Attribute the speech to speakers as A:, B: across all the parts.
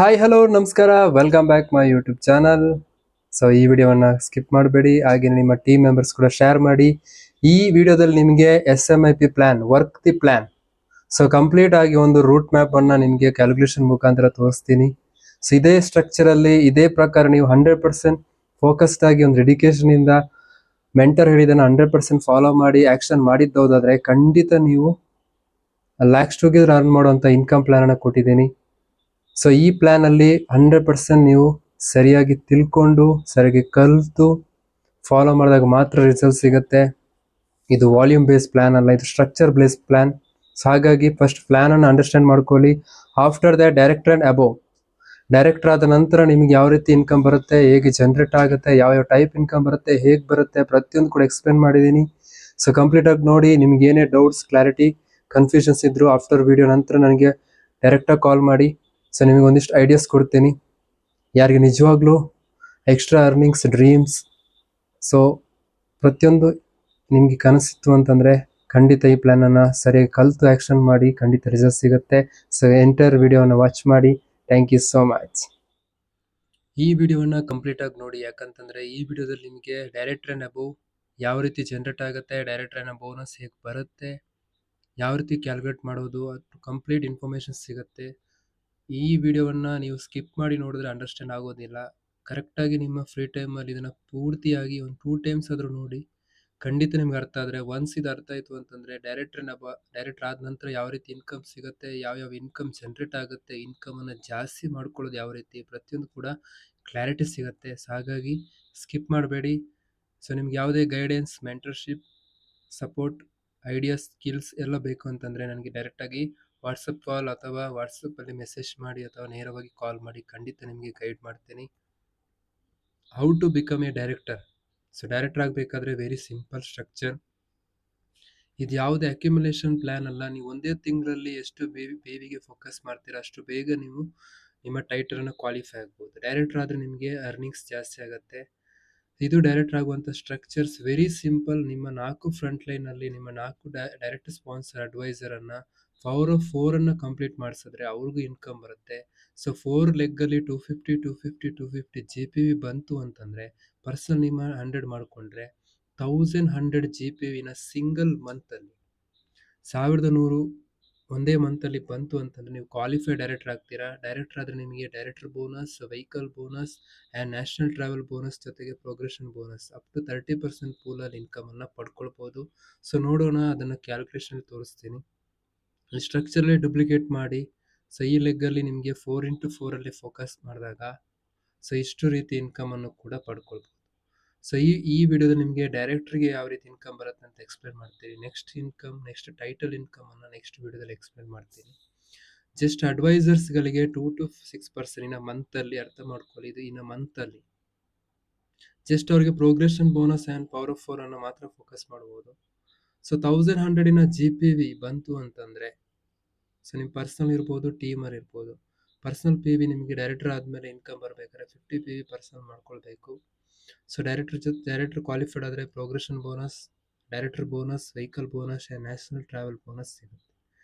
A: Hi hello ನಮಸ್ಕಾರ, welcome back my YouTube channel. So ಈ ವಿಡಿಯೋವನ್ನ ಸ್ಕಿಪ್ ಮಾಡಬೇಡಿ, ಹಾಗೆ ನಿಮ್ಮ ಟೀಮ್ ಮೆಂಬರ್ಸ್ ಕೂಡ ಶೇರ್ ಮಾಡಿ. ಈ ವಿಡಿಯೋದಲ್ಲಿ ನಿಮಗೆ SMIP plan, work the plan, so complete ಆಗಿ ಒಂದು ರೂಟ್ ಮ್ಯಾಪ್ ಅನ್ನ ನಿಮಗೆ ಕ್ಯಾಲ್ಕುಲೇಷನ್ ಮುಖಾಂತರ ತೋರಿಸ್ತೀನಿ. ಸೊ ಇದೇ ಸ್ಟ್ರಕ್ಚರ್ ಅಲ್ಲಿ ಇದೇ ಪ್ರಕಾರ ನೀವು 100% ಫೋಕಸ್ಡ್ ಆಗಿ ಒಂದು ಡೆಡಿಕೇಶನ್ ಇಂದ ಮೆಂಟರ್ ಹೇಳಿದನ್ನ 100% ಫಾಲೋ ಮಾಡಿ ಆಕ್ಷನ್ ಮಾಡಿದ್ದೋದಾದ್ರೆ ಖಂಡಿತ ನೀವು ಲ್ಯಾಕ್ಸ್ ಟುಗೆದರ್ ಅರ್ನ್ ಮಾಡುವಂತ ಇನ್ಕಮ್ ಪ್ಲಾನ್ ಅನ್ನ ಕೊಟ್ಟಿದ್ದೀನಿ. ಸೊ ಈ ಪ್ಲಾನ್ ಅಲ್ಲಿ 100% ನೀವು ಸರಿಯಾಗಿ ತಿಳ್ಕೊಂಡು ಸರಿಯಾಗಿ ಕಲಿತು ಫಾಲೋ ಮಾಡಿದಾಗ ಮಾತ್ರ ರಿಸಲ್ಟ್ ಸಿಗುತ್ತೆ. ಇದು ವಾಲ್ಯೂಮ್ ಬೇಸ್ ಪ್ಲಾನ್ ಅಲ್ಲ, ಇದು ಸ್ಟ್ರಕ್ಚರ್ ಬೇಸ್ ಪ್ಲಾನ್. ಸೊ ಹಾಗಾಗಿ ಫಸ್ಟ್ ಪ್ಲಾನ್ ಅನ್ನು ಅಂಡರ್ಸ್ಟ್ಯಾಂಡ್ ಮಾಡ್ಕೊಳ್ಳಿ. After the director and above, director ಆದ ನಂತರ ನಿಮ್ಗೆ ಯಾವ ರೀತಿ ಇನ್ಕಮ್ ಬರುತ್ತೆ, ಹೇಗೆ ಜನರೇಟ್ ಆಗುತ್ತೆ, ಯಾವ ಟೈಪ್ ಇನ್ಕಮ್ ಬರುತ್ತೆ, ಹೇಗೆ ಬರುತ್ತೆ, ಪ್ರತಿಯೊಂದು ಕೂಡ ಎಕ್ಸ್ಪ್ಲೇನ್ ಮಾಡಿದ್ದೀನಿ. ಸೊ ಕಂಪ್ಲೀಟ್ ಆಗಿ ನೋಡಿ. ನಿಮ್ಗೆ ಏನೇ ಡೌಟ್ಸ್, ಕ್ಲಾರಿಟಿ, ಕನ್ಫ್ಯೂಷನ್ಸ್ ಇದ್ರು ಆಫ್ಟರ್ ವಿಡಿಯೋ ನಂತರ ನನಗೆ ಡೈರೆಕ್ಟಾಗಿ ಕಾಲ್ ಮಾಡಿ. ಸೊ ನಿಮಗೆ ಒಂದಿಷ್ಟು ಐಡಿಯಾಸ್ ಕೊಡ್ತೀನಿ. ಯಾರಿಗೆ ನಿಜವಾಗ್ಲೂ ಎಕ್ಸ್ಟ್ರಾ ಅರ್ನಿಂಗ್ಸ್ ಡ್ರೀಮ್ಸ್, ಸೊ ಪ್ರತಿಯೊಂದು ನಿಮಗೆ ಕನಸಿತ್ತು ಅಂತಂದರೆ ಖಂಡಿತ ಈ ಪ್ಲ್ಯಾನನ್ನು ಸರಿಯಾಗಿ ಕಲಿತು ಆ್ಯಕ್ಷನ್ ಮಾಡಿ, ಖಂಡಿತ ರಿಸಲ್ಟ್ ಸಿಗುತ್ತೆ. ಸೊ ಎಂಟೈರ್ ವಿಡಿಯೋವನ್ನು ವಾಚ್ ಮಾಡಿ. Thank you so much. ಈ ವಿಡಿಯೋವನ್ನು ಕಂಪ್ಲೀಟಾಗಿ ನೋಡಿ, ಯಾಕಂತಂದರೆ ಈ ವಿಡಿಯೋದಲ್ಲಿ ನಿಮಗೆ ಡೈರೆಕ್ಟರ್ ಆ್ಯಂಡ್ ಅಬೋವ್ ಯಾವ ರೀತಿ ಜನರೇಟ್ ಆಗುತ್ತೆ, ಡೈರೆಕ್ಟರ್ ಆ್ಯಂಡ್ ಬೋನಸ್ ಹೇಗೆ ಬರುತ್ತೆ, ಯಾವ ರೀತಿ ಕ್ಯಾಲ್ಕುಲೇಟ್ ಮಾಡೋದು, ಅದು ಕಂಪ್ಲೀಟ್ ಇನ್ಫಾರ್ಮೇಷನ್ ಸಿಗುತ್ತೆ. ಈ ವಿಡಿಯೋವನ್ನು ನೀವು ಸ್ಕಿಪ್ ಮಾಡಿ ನೋಡಿದ್ರೆ ಅಂಡರ್ಸ್ಟ್ಯಾಂಡ್ ಆಗೋದಿಲ್ಲ. ಕರೆಕ್ಟಾಗಿ ನಿಮ್ಮ ಫ್ರೀ ಟೈಮಲ್ಲಿ ಇದನ್ನು ಪೂರ್ತಿಯಾಗಿ ಒಂದು 2 ಟೈಮ್ಸ್ ಆದರೂ ನೋಡಿ, ಖಂಡಿತ ನಿಮ್ಗೆ ಅರ್ಥ ಆದರೆ. ಒನ್ಸ್ ಇದು ಅರ್ಥ ಆಯಿತು ಅಂತಂದರೆ ಡೈರೆಕ್ಟರ್ ಆದ ನಂತರ ಯಾವ ರೀತಿ ಇನ್ಕಮ್ ಸಿಗುತ್ತೆ, ಯಾವ್ಯಾವ ಇನ್ಕಮ್ ಜನರೇಟ್ ಆಗುತ್ತೆ, ಇನ್ಕಮನ್ನು ಜಾಸ್ತಿ ಮಾಡ್ಕೊಳ್ಳೋದು ಯಾವ ರೀತಿ, ಪ್ರತಿಯೊಂದು ಕೂಡ ಕ್ಲಾರಿಟಿ ಸಿಗುತ್ತೆ. ಸೊ ಹಾಗಾಗಿ ಸ್ಕಿಪ್ ಮಾಡಬೇಡಿ. ಸೊ ನಿಮ್ಗೆ ಯಾವುದೇ guidance, mentorship, support, ideas, skills ಎಲ್ಲ ಬೇಕು ಅಂತಂದರೆ ನನಗೆ ಡೈರೆಕ್ಟಾಗಿ ವಾಟ್ಸಪ್ ಕಾಲ್ ಅಥವಾ ವಾಟ್ಸಪ್ಪಲ್ಲಿ ಮೆಸೇಜ್ ಮಾಡಿ ಅಥವಾ ನೇರವಾಗಿ ಕಾಲ್ ಮಾಡಿ, ಖಂಡಿತ ನಿಮಗೆ ಗೈಡ್ ಮಾಡ್ತೀನಿ. How to become a director. So director ಆಗಬೇಕಾದ್ರೆ ವೆರಿ ಸಿಂಪಲ್ ಸ್ಟ್ರಕ್ಚರ್. ಇದು ಯಾವುದೇ ಅಕ್ಯುಮುಲೇಷನ್ ಪ್ಲ್ಯಾನ್ ಅಲ್ಲ. ನೀವು ಒಂದೇ ತಿಂಗಳಲ್ಲಿ ಎಷ್ಟು ಬೇವಿಗೆ ಫೋಕಸ್ ಮಾಡ್ತೀರಾ ಅಷ್ಟು ಬೇಗ ನೀವು ನಿಮ್ಮ ಟೈಟಲನ್ನು ಕ್ವಾಲಿಫೈ ಆಗ್ಬೋದು. ಡೈರೆಕ್ಟರ್ ಆದರೆ ನಿಮಗೆ ಅರ್ನಿಂಗ್ಸ್ ಜಾಸ್ತಿ ಆಗುತ್ತೆ. ಇದು ಡೈರೆಕ್ಟರ್ ಆಗುವಂಥ ಸ್ಟ್ರಕ್ಚರ್ಸ್ ವೆರಿ ಸಿಂಪಲ್. ನಿಮ್ಮ 4 ಫ್ರಂಟ್ ಲೈನಲ್ಲಿ ನಿಮ್ಮ 4 ಡೈರೆಕ್ಟ್ ಸ್ಪಾನ್ಸರ್ ಅಡ್ವೈಸರನ್ನು 4 ಕಂಪ್ಲೀಟ್ ಮಾಡಿಸಿದ್ರೆ ಅವ್ರಿಗೂ ಇನ್ಕಮ್ ಬರುತ್ತೆ. ಸೊ 4 ಲೆಗ್ಗಲ್ಲಿ 250 GPV ಬಂತು ಅಂತಂದರೆ ಪರ್ಸನ್ ನಿಮ್ಮ 100 ಮಾಡಿಕೊಂಡ್ರೆ 1100 GPVನ ಸಿಂಗಲ್ ಮಂತಲ್ಲಿ 1100 ಒಂದೇ ಮಂತಲ್ಲಿ ಬಂತು ಅಂತಂದರೆ ನೀವು ಕ್ವಾಲಿಫೈ ಡೈರೆಕ್ಟರ್ ಆಗ್ತೀರಾ. ಡೈರೆಕ್ಟರ್ ಆದರೆ ನಿಮಗೆ director bonus, vehicle bonus and national travel bonus ಜೊತೆಗೆ ಪ್ರೋಗ್ರೆಷನ್ ಬೋನಸ್ ಅಪ್ ಟು 30% ಪೂಲಲ್ಲಿ ಇನ್ಕಮನ್ನು ಪಡ್ಕೊಳ್ಬೋದು. ಸೊ ನೋಡೋಣ, ಅದನ್ನು ಕ್ಯಾಲ್ಕುಲೇಷನ್ ತೋರಿಸ್ತೀನಿ. ಈ ಸ್ಟ್ರಕ್ಚರಲ್ಲೇ ಡೂಪ್ಲಿಕೇಟ್ ಮಾಡಿ. ಸೊ ಈ ಲೆಗ್ಗಲ್ಲಿ ನಿಮಗೆ 4x4 ಫೋಕಸ್ ಮಾಡಿದಾಗ ಸೊ ಇಷ್ಟು ರೀತಿ ಇನ್ಕಮನ್ನು ಕೂಡ ಪಡ್ಕೊಳ್ಬೋದು. ಸೊ ಈ ವಿಡಿಯೋದಲ್ಲಿ ನಿಮಗೆ ಡೈರೆಕ್ಟ್ರಿಗೆ ಯಾವ ರೀತಿ ಇನ್ಕಮ್ ಬರುತ್ತೆ ಅಂತ ಎಕ್ಸ್ಪ್ಲೇನ್ ಮಾಡ್ತೀನಿ. ನೆಕ್ಸ್ಟ್ ಟೈಟಲ್ ಇನ್ಕಮನ್ನು ನೆಕ್ಸ್ಟ್ ವಿಡಿಯೋದಲ್ಲಿ ಎಕ್ಸ್ಪ್ಲೇನ್ ಮಾಡ್ತೀನಿ. ಜಸ್ಟ್ ಅಡ್ವೈಸರ್ಸ್ಗಳಿಗೆ 2 to 6% ಇನ್ನು ಮಂತಲ್ಲಿ ಅರ್ಥ ಮಾಡ್ಕೊಳ್ಳಿ. ಇದು ಇನ್ನು ಮಂತಲ್ಲಿ ಜಸ್ಟ್ ಅವ್ರಿಗೆ progression bonus and power of 4 ಅನ್ನು ಮಾತ್ರ ಫೋಕಸ್ ಮಾಡ್ಬೋದು. ಸೊ 1100 GPV ಬಂತು ಅಂತಂದರೆ ಸೊ ನಿಮ್ಮ ಪರ್ಸನಲ್ ಇರ್ಬೋದು, ಟೀಮರ್ ಇರ್ಬೋದು. ಪರ್ಸನಲ್ PV ನಿಮಗೆ ಡೈರೆಕ್ಟರ್ ಆದಮೇಲೆ ಇನ್ಕಮ್ ಬರಬೇಕಾದ್ರೆ 50 PV ಪರ್ಸನಲ್ ಮಾಡ್ಕೊಳ್ಬೇಕು. ಸೊ ಡೈರೆಕ್ಟರ್ ಕ್ವಾಲಿಫೈಡ್ ಆದರೆ progression bonus, director bonus, vehicle bonus and national travel bonus ಸಿಗುತ್ತೆ.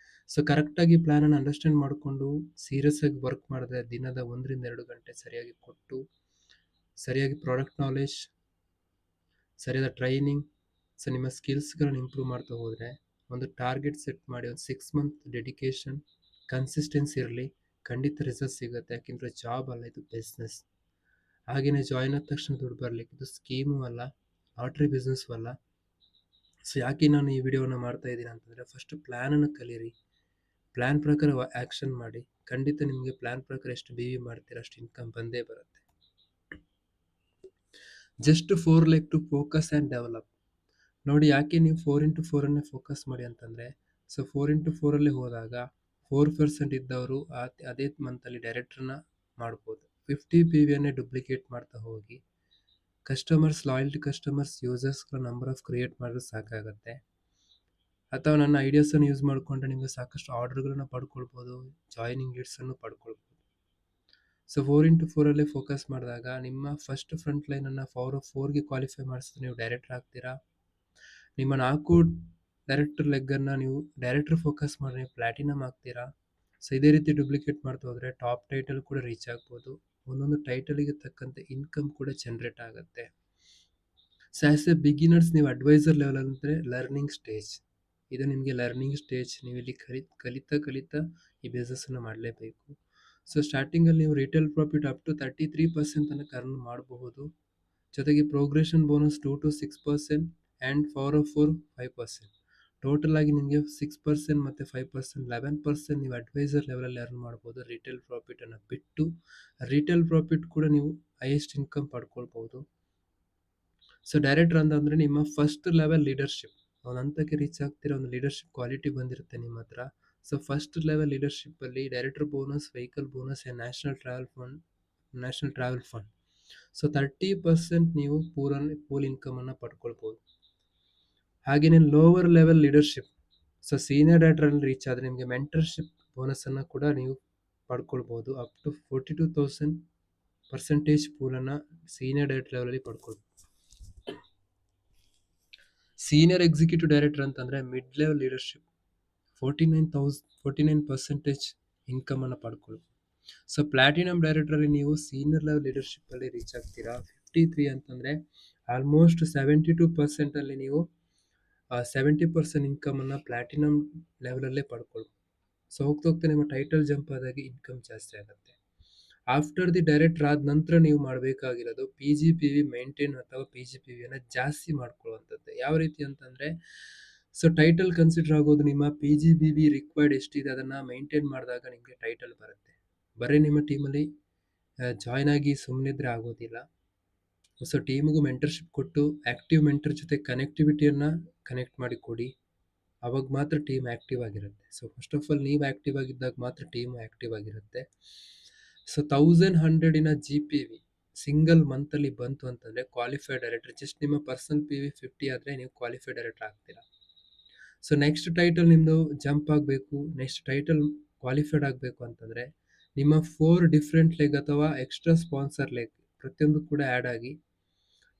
A: ಸೊ ಕರೆಕ್ಟಾಗಿ ಪ್ಲ್ಯಾನನ್ನು ಅಂಡರ್ಸ್ಟ್ಯಾಂಡ್ ಮಾಡಿಕೊಂಡು ಸೀರಿಯಸ್ ಆಗಿ ವರ್ಕ್ ಮಾಡಿದ್ರೆ ದಿನದ 1 ರಿಂದ 2 ಗಂಟೆ ಸರಿಯಾಗಿ ಕೊಟ್ಟು, ಸರಿಯಾಗಿ ಪ್ರಾಡಕ್ಟ್ ನಾಲೆಜ್, ಸರಿಯಾದ ಟ್ರೈನಿಂಗ್, ಸೊ ನಿಮ್ಮ ಸ್ಕಿಲ್ಸ್ಗಳನ್ನು ಇಂಪ್ರೂವ್ ಮಾಡ್ತಾ ಹೋದರೆ, ಒಂದು ಟಾರ್ಗೆಟ್ ಸೆಟ್ ಮಾಡಿ, ಒಂದು 6 ಮಂತ್ ಡೆಡಿಕೇಶನ್, ಕನ್ಸಿಸ್ಟೆನ್ಸಿ ಇರಲಿ, ಖಂಡಿತ ರಿಸಲ್ಟ್ ಸಿಗುತ್ತೆ. ಯಾಕೆಂದರೆ ಜಾಬ್ ಅಲ್ಲ, ಇದು ಬಿಸ್ನೆಸ್. ಹಾಗೆಯೇ ಜಾಯ್ನ್ ಆದ ತಕ್ಷಣ ದುಡ್ಡು ಬರಲಿಕ್ಕೆ ಇದು ಸ್ಕೀಮು ಅಲ್ಲ, ಲಾಟ್ರಿ ಬಿಸ್ನೆಸ್ಸು ಅಲ್ಲ. ಸೊ ಯಾಕೆ ನಾನು ಈ ವಿಡಿಯೋವನ್ನು ಮಾಡ್ತಾ ಇದ್ದೀನಿ ಅಂತಂದರೆ, ಫಸ್ಟ್ ಪ್ಲ್ಯಾನನ್ನು ಕಲೀರಿ, ಪ್ಲ್ಯಾನ್ ಪ್ರಕಾರ ಆ್ಯಕ್ಷನ್ ಮಾಡಿ. ಖಂಡಿತ ನಿಮಗೆ ಪ್ಲ್ಯಾನ್ ಪ್ರಕಾರ ಎಷ್ಟು BV ಮಾಡ್ತೀರಾ ಅಷ್ಟು ಇನ್ಕಮ್ ಬಂದೇ ಬರುತ್ತೆ. Just 4 leg to focus and develop. ನೋಡಿ, ಯಾಕೆ ನೀವು 4x4 ಫೋಕಸ್ ಮಾಡಿ ಅಂತಂದರೆ, ಸೊ 4x4 ಹೋದಾಗ 4% ಇದ್ದವರು ಅದೇ ಮಂತಲ್ಲಿ ಡೈರೆಕ್ಟ್ರನ್ನ ಮಾಡ್ಬೋದು. 50 PVಯನ್ನೇ ಡೂಪ್ಲಿಕೇಟ್ ಮಾಡ್ತಾ ಹೋಗಿ ಕಸ್ಟಮರ್ಸ್, ಲಾಯಲ್ಟಿ ಕಸ್ಟಮರ್ಸ್, ಯೂಸರ್ಸ್ಗಳ ನಂಬರ್ ಆಫ್ ಕ್ರಿಯೇಟ್ ಮಾಡಿದ್ರೆ ಸಾಕಾಗುತ್ತೆ. ಅಥವಾ ನನ್ನ ಐಡಿಯಾಸನ್ನು ಯೂಸ್ ಮಾಡಿಕೊಂಡ್ರೆ ನಿಮಗೆ ಸಾಕಷ್ಟು ಆರ್ಡರ್ಗಳನ್ನು ಪಡ್ಕೊಳ್ಬೋದು, ಜಾಯ್ನಿಂಗ್ ಲೀಡ್ಸನ್ನು ಪಡ್ಕೊಳ್ಬೋದು. ಸೊ 4x4 ಫೋಕಸ್ ಮಾಡಿದಾಗ ನಿಮ್ಮ ಫಸ್ಟ್ ಫ್ರಂಟ್ ಲೈನನ್ನು 4 ಕ್ವಾಲಿಫೈ ಮಾಡಿಸಿದ್ರೆ ನೀವು ಡೈರೆಕ್ಟರ್ ಆಗ್ತೀರಾ. ನಿಮ್ಮ 4 ಡೈರೆಕ್ಟರ್ ಲೆಗ್ಗನ್ನು ನೀವು ಡೈರೆಕ್ಟರ್ ಫೋಕಸ್ ಮಾಡಿ ನೀವು ಪ್ಲಾಟಿನಮ್ ಆಗ್ತೀರಾ. ಸೊ ಇದೇ ರೀತಿ ಡೂಪ್ಲಿಕೇಟ್ ಮಾಡ್ತಾ ಹೋದರೆ ಟಾಪ್ ಟೈಟಲ್ ಕೂಡ ರೀಚ್ ಆಗ್ಬೋದು. ಒಂದೊಂದು ಟೈಟಲಿಗೆ ತಕ್ಕಂತೆ ಇನ್ಕಮ್ ಕೂಡ ಜನರೇಟ್ ಆಗುತ್ತೆ. ಸೊ ಆಸ್ ಎ ಬಿಗಿನರ್ಸ್ ನೀವು ಅಡ್ವೈಸರ್ ಲೆವೆಲ್ ಅಂದರೆ ಲರ್ನಿಂಗ್ ಸ್ಟೇಜ್, ಇದು ನಿಮಗೆ ಲರ್ನಿಂಗ್ ಸ್ಟೇಜ್. ನೀವು ಇಲ್ಲಿ ಕಲಿತಾ ಈ ಬಿಸ್ನೆಸ್ಸನ್ನು ಮಾಡಲೇಬೇಕು. ಸೊ ಸ್ಟಾರ್ಟಿಂಗಲ್ಲಿ ನೀವು ರಿಟೇಲ್ ಪ್ರಾಫಿಟ್ ಅಪ್ ಟು 33% ತನಕ ಅರ್ನ್ ಮಾಡಬಹುದು. ಜೊತೆಗೆ progression bonus 2 to 6% and 4 5%. Total ಆಗಿ ನಿಮಗೆ 6% ಮತ್ತು 5%, 11% ನೀವು ಅಡ್ವೈಸರ್ ಲೆವೆಲಲ್ಲಿ ಅರ್ನ್ ಮಾಡ್ಬೋದು ರಿಟೇಲ್ ಪ್ರಾಫಿಟನ್ನು ಬಿಟ್ಟು. ರಿಟೇಲ್ ಪ್ರಾಫಿಟ್ ಕೂಡ ನೀವು ಹೈಯೆಸ್ಟ್ ಇನ್ಕಮ್ ಪಡ್ಕೊಳ್ಬೋದು. ಸೊ ಡೈರೆಕ್ಟರ್ ಅಂತಂದರೆ ನಿಮ್ಮ ಫಸ್ಟ್ ಲೆವೆಲ್ ಲೀಡರ್ಶಿಪ್, ಒಂದು ಹಂತಕ್ಕೆ ರೀಚ್ ಆಗ್ತಿರೋ ಒಂದು ಲೀಡರ್ಶಿಪ್ ಕ್ವಾಲಿಟಿ ಬಂದಿರುತ್ತೆ ನಿಮ್ಮ ಹತ್ರ. ಸೊ ಫಸ್ಟ್ ಲೆವೆಲ್ ಲೀಡರ್ಶಿಪ್ಪಲ್ಲಿ director bonus, vehicle bonus and national travel fund. So 30% ನೀವು ಪೂಲ್ ಇನ್ಕಮನ್ನು ಪಡ್ಕೊಳ್ಬೋದು. ಹಾಗೆಯೇ lower level leadership, so senior ಡೈರೆಕ್ಟರಲ್ಲಿ ರೀಚ್ ಆದರೆ ನಿಮಗೆ ಮೆಂಟರ್ಶಿಪ್ ಬೋನಸನ್ನು ಕೂಡ ನೀವು ಪಡ್ಕೊಳ್ಬೋದು. ಅಪ್ ಟು 42% ಪೂಲನ್ನು ಸೀನಿಯರ್ ಡೈರೆಕ್ಟರ್ ಲೆವೆಲಲ್ಲಿ ಪಡ್ಕೊಳ್ಬೋದು. ಸೀನಿಯರ್ ಎಕ್ಸಿಕ್ಯೂಟಿವ್ ಡೈರೆಕ್ಟರ್ ಅಂತಂದರೆ ಮಿಡ್ ಲೆವೆಲ್ ಲೀಡರ್ಶಿಪ್ 49% ಇನ್ಕಮನ್ನು ಪಡ್ಕೊಳ್ಬೋದು. ಸೊ ಪ್ಲಾಟಿನಮ್ ಡೈರೆಕ್ಟರಲ್ಲಿ ನೀವು ಸೀನಿಯರ್ ಲೆವೆಲ್ ಲೀಡರ್ಶಿಪ್ಪಲ್ಲಿ ರೀಚ್ ಆಗ್ತೀರಾ. 53 ಅಂತಂದರೆ ಆಲ್ಮೋಸ್ಟ್ 72% ನೀವು 70% ಇನ್ಕಮನ್ನು ಪ್ಲಾಟಿನಮ್ ಲೆವೆಲಲ್ಲೇ ಪಡ್ಕೊಳ್ಬೋದು. ಸೊ ಹೋಗ್ತಾ ನಿಮ್ಮ ಟೈಟಲ್ ಜಂಪ್ ಆದಾಗೆ ಇನ್ಕಮ್ ಜಾಸ್ತಿ ಆಗುತ್ತೆ. ಆಫ್ಟರ್ ದಿ ಡೈರೆಕ್ಟರ್ ಆದ ನಂತರ ನೀವು ಮಾಡಬೇಕಾಗಿರೋದು PGPV ಮೇಂಟೈನ್ ಅಥವಾ PGPVಯನ್ನು ಜಾಸ್ತಿ ಮಾಡ್ಕೊಳ್ಳುವಂಥದ್ದು. ಯಾವ ರೀತಿ ಅಂತಂದರೆ, ಸೊ ಟೈಟಲ್ ಕನ್ಸಿಡರ್ ಆಗೋದು ನಿಮ್ಮ PGPV ರಿಕ್ವೈರ್ಡ್ ಎಷ್ಟಿದೆ ಅದನ್ನು ಮೇಂಟೈನ್ ಮಾಡಿದಾಗ ನಿಮಗೆ ಟೈಟಲ್ ಬರುತ್ತೆ. ಬರೀ ನಿಮ್ಮ ಟೀಮಲ್ಲಿ ಜಾಯ್ನ್ ಆಗಿ ಸುಮ್ಮನಿದ್ರೆ ಆಗೋದಿಲ್ಲ. ಸೊ ಟೀಮಿಗೂ ಮೆಂಟರ್ಶಿಪ್ ಕೊಟ್ಟು ಆ್ಯಕ್ಟಿವ್ ಮೆಂಟರ್ ಜೊತೆ ಕನೆಕ್ಟಿವಿಟಿಯನ್ನು ಕನೆಕ್ಟ್ ಮಾಡಿ ಕೊಡಿ, ಅವಾಗ ಮಾತ್ರ ಟೀಮ್ ಆ್ಯಕ್ಟಿವ್ ಆಗಿರುತ್ತೆ. ಸೊ ಫಸ್ಟ್ ಆಫ್ ಆಲ್ ನೀವು ಆ್ಯಕ್ಟಿವ್ ಆಗಿದ್ದಾಗ ಮಾತ್ರ ಟೀಮು ಆ್ಯಕ್ಟಿವ್ ಆಗಿರುತ್ತೆ. ಸೊ 1100 GPV ಸಿಂಗಲ್ ಮಂತಲ್ಲಿ ಬಂತು ಅಂತಂದರೆ ಕ್ವಾಲಿಫೈಡ್ ಡೈರೆಕ್ಟರ್. ಜಸ್ಟ್ ನಿಮ್ಮ ಪರ್ಸನಲ್ PV 50 ಆದರೆ ನೀವು ಕ್ವಾಲಿಫೈಡ್ ಡೈರೆಕ್ಟರ್ ಆಗ್ತೀರಾ. ಸೊ ನೆಕ್ಸ್ಟ್ ಟೈಟಲ್ ನಿಮ್ಮದು ಜಂಪ್ ಆಗಬೇಕು, ನೆಕ್ಸ್ಟ್ ಟೈಟಲ್ ಕ್ವಾಲಿಫೈಡ್ ಆಗಬೇಕು ಅಂತಂದರೆ ನಿಮ್ಮ 4 ಡಿಫ್ರೆಂಟ್ ಲೆಗ್ ಅಥವಾ ಎಕ್ಸ್ಟ್ರಾ ಸ್ಪಾನ್ಸರ್ ಲೆಗ್ ಪ್ರತಿಯೊಂದು ಕೂಡ ಆ್ಯಡ್ ಆಗಿ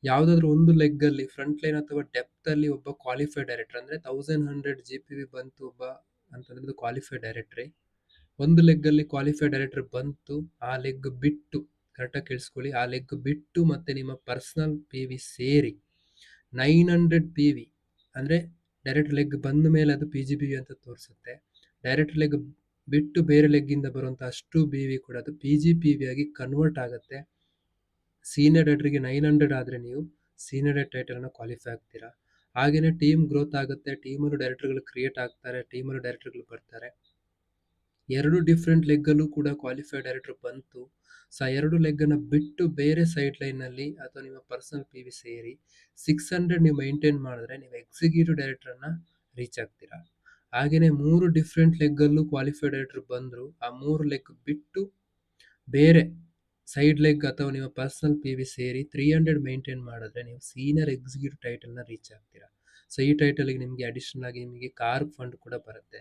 A: ಯಾವುದಾದ್ರೂ ಒಂದು ಲೆಗ್ಗಲ್ಲಿ ಫ್ರಂಟ್ ಲೈನ್ ಅಥವಾ ಡೆಪ್ತಲ್ಲಿ ಒಬ್ಬ ಕ್ವಾಲಿಫೈಡ್ ಡೈರೆಕ್ಟರ್ ಅಂದರೆ 1100 GPV ಬಂತು ಒಬ್ಬ ಅಂತಂದ್ರೆ ಇದು ಕ್ವಾಲಿಫೈಡ್ ಡೈರೆಕ್ಟ್ರಿ. ಒಂದು ಲೆಗ್ಗಲ್ಲಿ ಕ್ವಾಲಿಫೈಡ್ ಡೈರೆಕ್ಟರ್ ಬಂತು, ಆ ಲೆಗ್ ಬಿಟ್ಟು, ಕರೆಕ್ಟಾಗಿ ಕೇಳಿಸ್ಕೊಳ್ಳಿ, ಆ ಲೆಗ್ ಬಿಟ್ಟು ಮತ್ತೆ ನಿಮ್ಮ ಪರ್ಸನಲ್ PV ಸೇರಿ 900 PV ಅಂದರೆ ಡೈರೆಕ್ಟ್ ಲೆಗ್ ಬಂದ ಮೇಲೆ ಅದು PGPV ಅಂತ ತೋರಿಸುತ್ತೆ. ಡೈರೆಕ್ಟ್ ಲೆಗ್ ಬಿಟ್ಟು ಬೇರೆ ಲೆಗ್ಗಿಂದ ಬರುವಂಥ ಅಷ್ಟು BV ಕೂಡ ಅದು PGPV ಆಗಿ ಕನ್ವರ್ಟ್ ಆಗುತ್ತೆ. ಸೀನಿಯರ್ ಡೈರೆಕ್ಟರ್ಗೆ 900 ಆದರೆ ನೀವು ಸೀನಿಯರ್ ಡೈರೆಕ್ಟರ್ ಟೈಟಲನ್ನು ಕ್ವಾಲಿಫೈ ಆಗ್ತೀರಾ. ಹಾಗೆಯೇ ಟೀಮ್ ಗ್ರೋತ್ ಆಗುತ್ತೆ, ಟೀಮಲ್ಲೂ ಡೈರೆಕ್ಟರ್ಗಳು ಕ್ರಿಯೇಟ್ ಆಗ್ತಾರೆ, ಟೀಮಲ್ಲೂ ಡೈರೆಕ್ಟರ್ಗಳು ಬರ್ತಾರೆ. 2 ಡಿಫ್ರೆಂಟ್ ಲೆಗ್ಗಲ್ಲೂ ಕೂಡ ಕ್ವಾಲಿಫೈಡ್ ಡೈರೆಕ್ಟರ್ ಬಂತು. ಸೊ 2 ಲೆಗ್ಗನ್ನು ಬಿಟ್ಟು ಬೇರೆ ಸೈಡ್ ಲೈನಲ್ಲಿ ಅಥವಾ ನಿಮ್ಮ ಪರ್ಸನಲ್ PV ಸೇರಿ 600 ನೀವು ಮೈಂಟೈನ್ ಮಾಡಿದ್ರೆ ನೀವು ಎಕ್ಸಿಕ್ಯೂಟಿವ್ ಡೈರೆಕ್ಟರನ್ನು ರೀಚ್ ಆಗ್ತೀರಾ. ಹಾಗೆಯೇ 3 ಡಿಫ್ರೆಂಟ್ ಲೆಗ್ಗಲ್ಲೂ ಕ್ವಾಲಿಫೈಡ್ ಡೈರೆಕ್ಟರ್ ಬಂದರು, ಆ 3 ಲೆಗ್ ಬಿಟ್ಟು ಬೇರೆ ಸೈಡ್ ಲೆಗ್ ಅಥವಾ ನಿಮ್ಮ ಪರ್ಸನಲ್ PV ಸೇರಿ 300 ಮೈಂಟೈನ್ ಮಾಡಿದ್ರೆ ನೀವು ಸೀನಿಯರ್ ಎಕ್ಸಿಕ್ಯೂಟಿವ್ ಟೈಟಲ್ನ ರೀಚ್ ಆಗ್ತೀರಾ. ಸೊ ಈ ಟೈಟಲಿಗೆ ನಿಮಗೆ ಅಡಿಷನಲ್ ಆಗಿ ನಿಮಗೆ ಕಾರ್ ಫಂಡ್ ಕೂಡ ಬರುತ್ತೆ.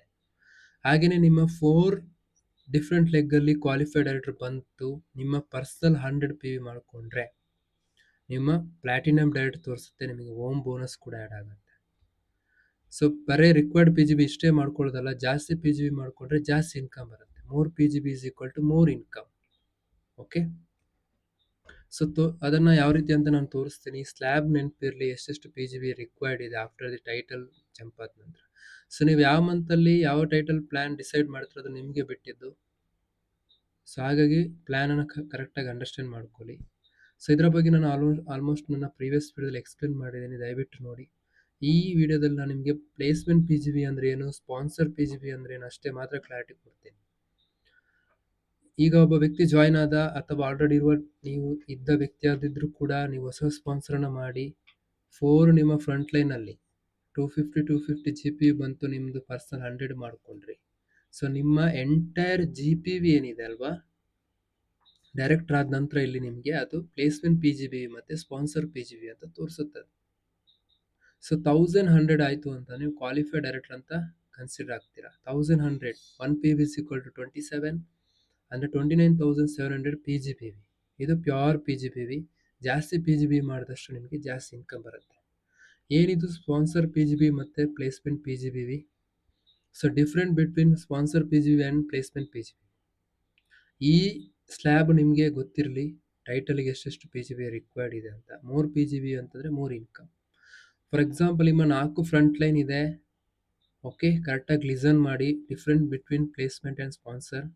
A: ಹಾಗೆಯೇ ನಿಮ್ಮ 4 ಡಿಫ್ರೆಂಟ್ ಲೆಗ್ಗಲ್ಲಿ ಕ್ವಾಲಿಫೈಡ್ ಡೈರೆಕ್ಟರ್ ಬಂತು, ನಿಮ್ಮ ಪರ್ಸನಲ್ 100 PV ಮಾಡಿಕೊಂಡ್ರೆ ನಿಮ್ಮ ಪ್ಲಾಟಿನಮ್ ಡೈರೆಕ್ಟರ್ ತೋರಿಸುತ್ತೆ, ನಿಮಗೆ ಹೋಮ್ ಬೋನಸ್ ಕೂಡ ಆ್ಯಡ್ ಆಗುತ್ತೆ. ಸೊ ಬರೀ ರಿಕ್ವೈರ್ಡ್ PGB ಇಷ್ಟೇ ಮಾಡ್ಕೊಳ್ಳೋದಲ್ಲ, ಜಾಸ್ತಿ PGB ಮಾಡಿಕೊಂಡ್ರೆ ಜಾಸ್ತಿ ಇನ್ಕಮ್ ಬರುತ್ತೆ. More PGB is equal to more income. Okay, so ಅದನ್ನು ಯಾವ ರೀತಿ ಅಂತ ನಾನು ತೋರಿಸ್ತೀನಿ. ಸ್ಲ್ಯಾಬ್ ನೆನಪಿರಲಿ ಎಷ್ಟೆಷ್ಟು PGB ರಿಕ್ವೈರ್ಡ್ ಇದೆ ಆಫ್ಟರ್ ದಿ ಟೈಟಲ್ ಜಂಪ್ ಆದ ನಂತರ. ಸೊ ನೀವು ಯಾವ ಮಂತಲ್ಲಿ ಯಾವ ಟೈಟಲ್ ಪ್ಲ್ಯಾನ್ ಡಿಸೈಡ್ ಮಾಡ್ತಿರೋ ಅದು ನಿಮಗೆ ಬಿಟ್ಟಿದ್ದು. ಸೊ ಹಾಗಾಗಿ ಪ್ಲ್ಯಾನನ್ನು ಕರೆಕ್ಟಾಗಿ ಅಂಡರ್ಸ್ಟ್ಯಾಂಡ್ ಮಾಡ್ಕೊಳ್ಳಿ. ಸೊ ಇದರ ಬಗ್ಗೆ ನಾನು ಆಲ್ಮೋಸ್ಟ್ ನನ್ನ ಪ್ರೀವಿಯಸ್ ವಿಡಿಯೋದಲ್ಲಿ ಎಕ್ಸ್ಪ್ಲೇನ್ ಮಾಡಿದ್ದೀನಿ, ದಯವಿಟ್ಟು ನೋಡಿ. ಈ ವಿಡಿಯೋದಲ್ಲಿ ನಾನು ನಿಮಗೆ ಪ್ಲೇಸ್ಮೆಂಟ್ PGB ಅಂದರೆ ಏನು, ಸ್ಪಾನ್ಸರ್ PGB ಅಂದರೆ ಏನು ಅಷ್ಟೇ ಮಾತ್ರ ಕ್ಲಾರಿಟಿ ಕೊಡ್ತೀನಿ. ಈಗ ಒಬ್ಬ ವ್ಯಕ್ತಿ ಜಾಯ್ನ್ ಆದ ಅಥವಾ ಆಲ್ರೆಡಿ ನೀವು ಇದ್ದ ವ್ಯಕ್ತಿ ಆದಿದ್ರೂ ಕೂಡ ನೀವು ಹೊಸ ಸ್ಪಾನ್ಸರನ್ನು ಮಾಡಿ 4 ನಿಮ್ಮ ಫ್ರಂಟ್ ಲೈನಲ್ಲಿ 250 GPV ಬಂತು, ನಿಮ್ಮದು ಪರ್ಸನಲ್ 100 ಮಾಡಿಕೊಂಡ್ರಿ. ಸೊ ನಿಮ್ಮ ಎಂಟೈರ್ GPV ಏನಿದೆ ಅಲ್ವಾ, ಡೈರೆಕ್ಟರ್ ಆದ ನಂತರ ಇಲ್ಲಿ ನಿಮಗೆ ಅದು ಪ್ಲೇಸ್ಮೆಂಟ್ PGB ಮತ್ತು ಸ್ಪಾನ್ಸರ್ PGB ಅಂತ ತೋರಿಸುತ್ತದೆ. ಸೊ 1100 ಆಯಿತು ಅಂತ ನೀವು ಕ್ವಾಲಿಫೈಡ್ ಡೈರೆಕ್ಟರ್ ಅಂತ ಕನ್ಸಿಡರ್ ಆಗ್ತೀರಾ. 1100 1 PV is equal to 27 ಅಂದರೆ 29,700 PGPV. ಇದು ಪ್ಯೂರ್ PGPV. ಜಾಸ್ತಿ PGB ಮಾಡಿದಷ್ಟು ನಿಮಗೆ ಜಾಸ್ತಿ ಇನ್ಕಮ್ ಬರುತ್ತೆ. ಏನಿದು ಸ್ಪಾನ್ಸರ್ PGB ಮತ್ತು placement PGPV? So different between sponsor P G V and placement P G V. ಈ ಸ್ಲ್ಯಾಬ್ ನಿಮಗೆ ಗೊತ್ತಿರಲಿ, ಟೈಟಲ್ಗೆ ಎಷ್ಟೆಷ್ಟು ಪಿ ಜಿ ವಿ ರಿಕ್ವೈರ್ಡ್ ಇದೆ ಅಂತ. 3 ಪಿ ಜಿ ವಿ ಅಂತಂದರೆ 3 ಇನ್ಕಮ್. ಫಾರ್ ಎಕ್ಸಾಂಪಲ್ ನಿಮ್ಮ 4 ಫ್ರಂಟ್ ಲೈನ್ ಇದೆ. ಓಕೆ, ಕರೆಕ್ಟಾಗಿ ಲಿಸನ್ ಮಾಡಿ. Different between placement and sponsor.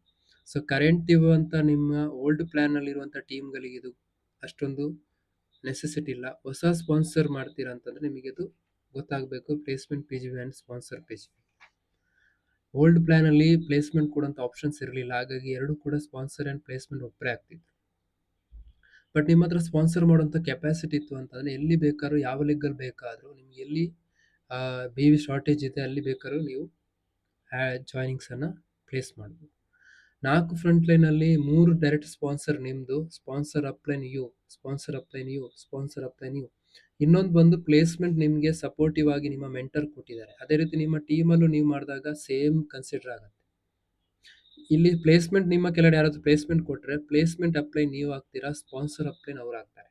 A: So current ಇರುವಂಥ ನಿಮ್ಮ ಓಲ್ಡ್ ಪ್ಲ್ಯಾನಲ್ಲಿರುವಂಥ ಟೀಮ್ಗಳಿಗೆ ಇದು ಅಷ್ಟೊಂದು ನೆಸೆಸಿಟಿ ಇಲ್ಲ. ಹೊಸ ಸ್ಪಾನ್ಸರ್ ಮಾಡ್ತೀರಾ ಅಂತಂದರೆ ನಿಮಗೆ ಇದು ಗೊತ್ತಾಗಬೇಕು, placement P G V and sponsor P G V. Old ಪ್ಲ್ಯಾನಲ್ಲಿ ಪ್ಲೇಸ್ಮೆಂಟ್ ಕೊಡೋಂಥ ಆಪ್ಷನ್ಸ್ ಇರಲಿಲ್ಲ, ಹಾಗಾಗಿ ಎರಡು ಕೂಡ ಸ್ಪಾನ್ಸರ್ ಆ್ಯಂಡ್ ಪ್ಲೇಸ್ಮೆಂಟ್ ಒಬ್ಬರೇ ಆಗ್ತಿತ್ತು. ಬಟ್ ನಿಮ್ಮ ಹತ್ರ ಸ್ಪಾನ್ಸರ್ ಮಾಡೋಂಥ ಕೆಪಾಸಿಟಿ ಇತ್ತು ಅಂತಂದರೆ ಎಲ್ಲಿ ಬೇಕಾದ್ರೂ, ಯಾವ ಲೆಗ್ಗಲ್ಲಿ ಬೇಕಾದರೂ, ನಿಮ್ಗೆ ಎಲ್ಲಿ ಬಿ ವಿ ಶಾರ್ಟೇಜ್ ಇದೆ ಅಲ್ಲಿ ಬೇಕಾದ್ರೂ ನೀವು ಜಾಯ್ನಿಂಗ್ಸನ್ನು ಪ್ಲೇಸ್ ಮಾಡ್ಬೋದು. 4 ಫ್ರಂಟ್ ಲೈನಲ್ಲಿ 3 ಡೈರೆಕ್ಟ್ ಸ್ಪಾನ್ಸರ್ ನಿಮ್ಮದು, sponsor upline you, sponsor upline you, sponsor upline you. ಇನ್ನೊಂದು ಬಂದು ಪ್ಲೇಸ್ಮೆಂಟ್ ನಿಮಗೆ ಸಪೋರ್ಟಿವ್ ಆಗಿ ನಿಮ್ಮ ಮೆಂಟರ್ ಕೊಟ್ಟಿದ್ದಾರೆ. ಅದೇ ರೀತಿ ನಿಮ್ಮ ಟೀಮಲ್ಲೂ ನೀವು ಮಾಡಿದಾಗ ಸೇಮ್ ಕನ್ಸಿಡರ್ ಆಗುತ್ತೆ. ಇಲ್ಲಿ ಪ್ಲೇಸ್ಮೆಂಟ್ ನಿಮ್ಮ ಕೆಳಗಡೆ ಯಾರಾದರೂ ಪ್ಲೇಸ್ಮೆಂಟ್ ಕೊಟ್ಟರೆ ಪ್ಲೇಸ್ಮೆಂಟ್ ಅಪ್ಲೈ ನೀವು ಆಗ್ತೀರಾ, ಸ್ಪಾನ್ಸರ್ ಅಪ್ಲೈನ್ ಅವ್ರು ಆಗ್ತಾರೆ.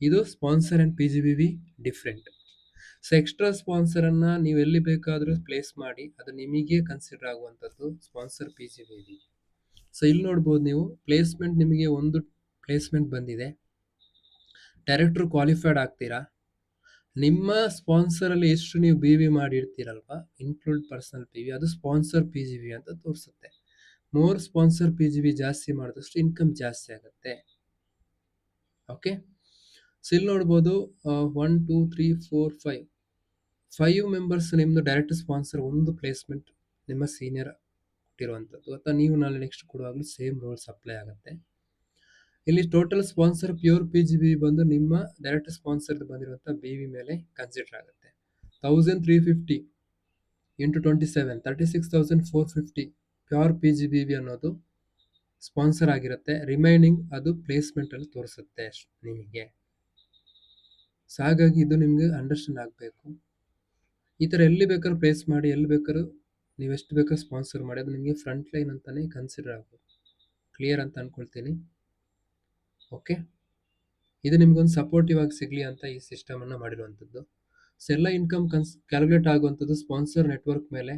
A: ಇದು sponsor and P G V V different. So extra ಸ್ಪಾನ್ಸರನ್ನು ನೀವು ಎಲ್ಲಿ ಬೇಕಾದರೂ ಪ್ಲೇಸ್ ಮಾಡಿ, ಅದು ನಿಮಗೆ ಕನ್ಸಿಡರ್ ಆಗುವಂಥದ್ದು sponsor P G V V. So ಇಲ್ಲಿ ನೋಡ್ಬೋದು ನೀವು, ಪ್ಲೇಸ್ಮೆಂಟ್ ನಿಮಗೆ ಒಂದು ಪ್ಲೇಸ್ಮೆಂಟ್ ಬಂದಿದೆ, ಡೈರೆಕ್ಟ್ರು ಕ್ವಾಲಿಫೈಡ್ ಆಗ್ತೀರಾ. ನಿಮ್ಮ ಸ್ಪಾನ್ಸರಲ್ಲಿ ಎಷ್ಟು ನೀವು ಬಿ ವಿ ಮಾಡಿರ್ತೀರಲ್ವ, ಇನ್ಕ್ಲೂಡ್ ಪರ್ಸನಲ್ ಪಿ ವಿ, ಅದು ಸ್ಪಾನ್ಸರ್ ಪಿ ಜಿ ವಿ ಅಂತ ತೋರಿಸುತ್ತೆ. More sponsor P G V ಜಾಸ್ತಿ ಮಾಡಿದಷ್ಟು ಇನ್ಕಮ್ ಜಾಸ್ತಿ ಆಗುತ್ತೆ. ಓಕೆ, ಸೊ ಇಲ್ಲಿ ನೋಡ್ಬೋದು 1 2 3 4 5 ಮೆಂಬರ್ಸ್ ನಿಮ್ಮದು ಡೈರೆಕ್ಟ್ ಸ್ಪಾನ್ಸರ್, ಒಂದು ಪ್ಲೇಸ್ಮೆಂಟ್ ನಿಮ್ಮ ಸೀನಿಯರ್ ಕೊಟ್ಟಿರುವಂಥದ್ದು, ಅಥವಾ ನೀವು ನಾಳೆ ನೆಕ್ಸ್ಟ್ ಕೊಡುವಾಗಲೂ ಸೇಮ್ ರೂಲ್ಸ್ ಅಪ್ಲೈ ಆಗುತ್ತೆ. ಇಲ್ಲಿ total sponsor pure P G V ಬಂದು ನಿಮ್ಮ ಡೈರೆಕ್ಟ್ ಸ್ಪಾನ್ಸರ್ ಬಂದಿರುವಂಥ ಬಿ ವಿ ಮೇಲೆ ಕನ್ಸಿಡರ್ ಆಗುತ್ತೆ. 1350 into 27 36,450 pure P G V V ಅನ್ನೋದು ಸ್ಪಾನ್ಸರ್ ಆಗಿರುತ್ತೆ. ರಿಮೈನಿಂಗ್ ಅದು ಪ್ಲೇಸ್ಮೆಂಟಲ್ಲಿ ತೋರಿಸುತ್ತೆ ನಿಮಗೆ. ಸೊ ಹಾಗಾಗಿ ಇದು ನಿಮಗೆ ಅಂಡರ್ಸ್ಟ್ಯಾಂಡ್ ಆಗಬೇಕು. ಈ ಥರ ಎಲ್ಲಿ ಬೇಕಾದ್ರೂ ಪ್ಲೇಸ್ ಮಾಡಿ, ಎಲ್ಲಿ ಬೇಕಾದ್ರೂ ನೀವು ಎಷ್ಟು ಬೇಕಾದ್ರೂ ಸ್ಪಾನ್ಸರ್ ಮಾಡಿ, ಅದು ನಿಮಗೆ ಫ್ರಂಟ್ ಲೈನ್ ಅಂತಲೇ ಕನ್ಸಿಡರ್ ಆಗ್ಬೋದು. ಕ್ಲಿಯರ್ ಅಂತ ಅಂದ್ಕೊಳ್ತೀನಿ. ಓಕೆ, ಇದು ನಿಮ್ಗೊಂದು ಸಪೋರ್ಟಿವ್ ಆಗಿ ಸಿಗಲಿ ಅಂತ ಈ ಸಿಸ್ಟಮನ್ನು ಮಾಡಿರುವಂಥದ್ದು. ಸೊ ಎಲ್ಲ ಇನ್ಕಮ್ ಕ್ಯಾಲ್ಕುಲೇಟ್ ಆಗುವಂಥದ್ದು ಸ್ಪಾನ್ಸರ್ ನೆಟ್ವರ್ಕ್ ಮೇಲೆ.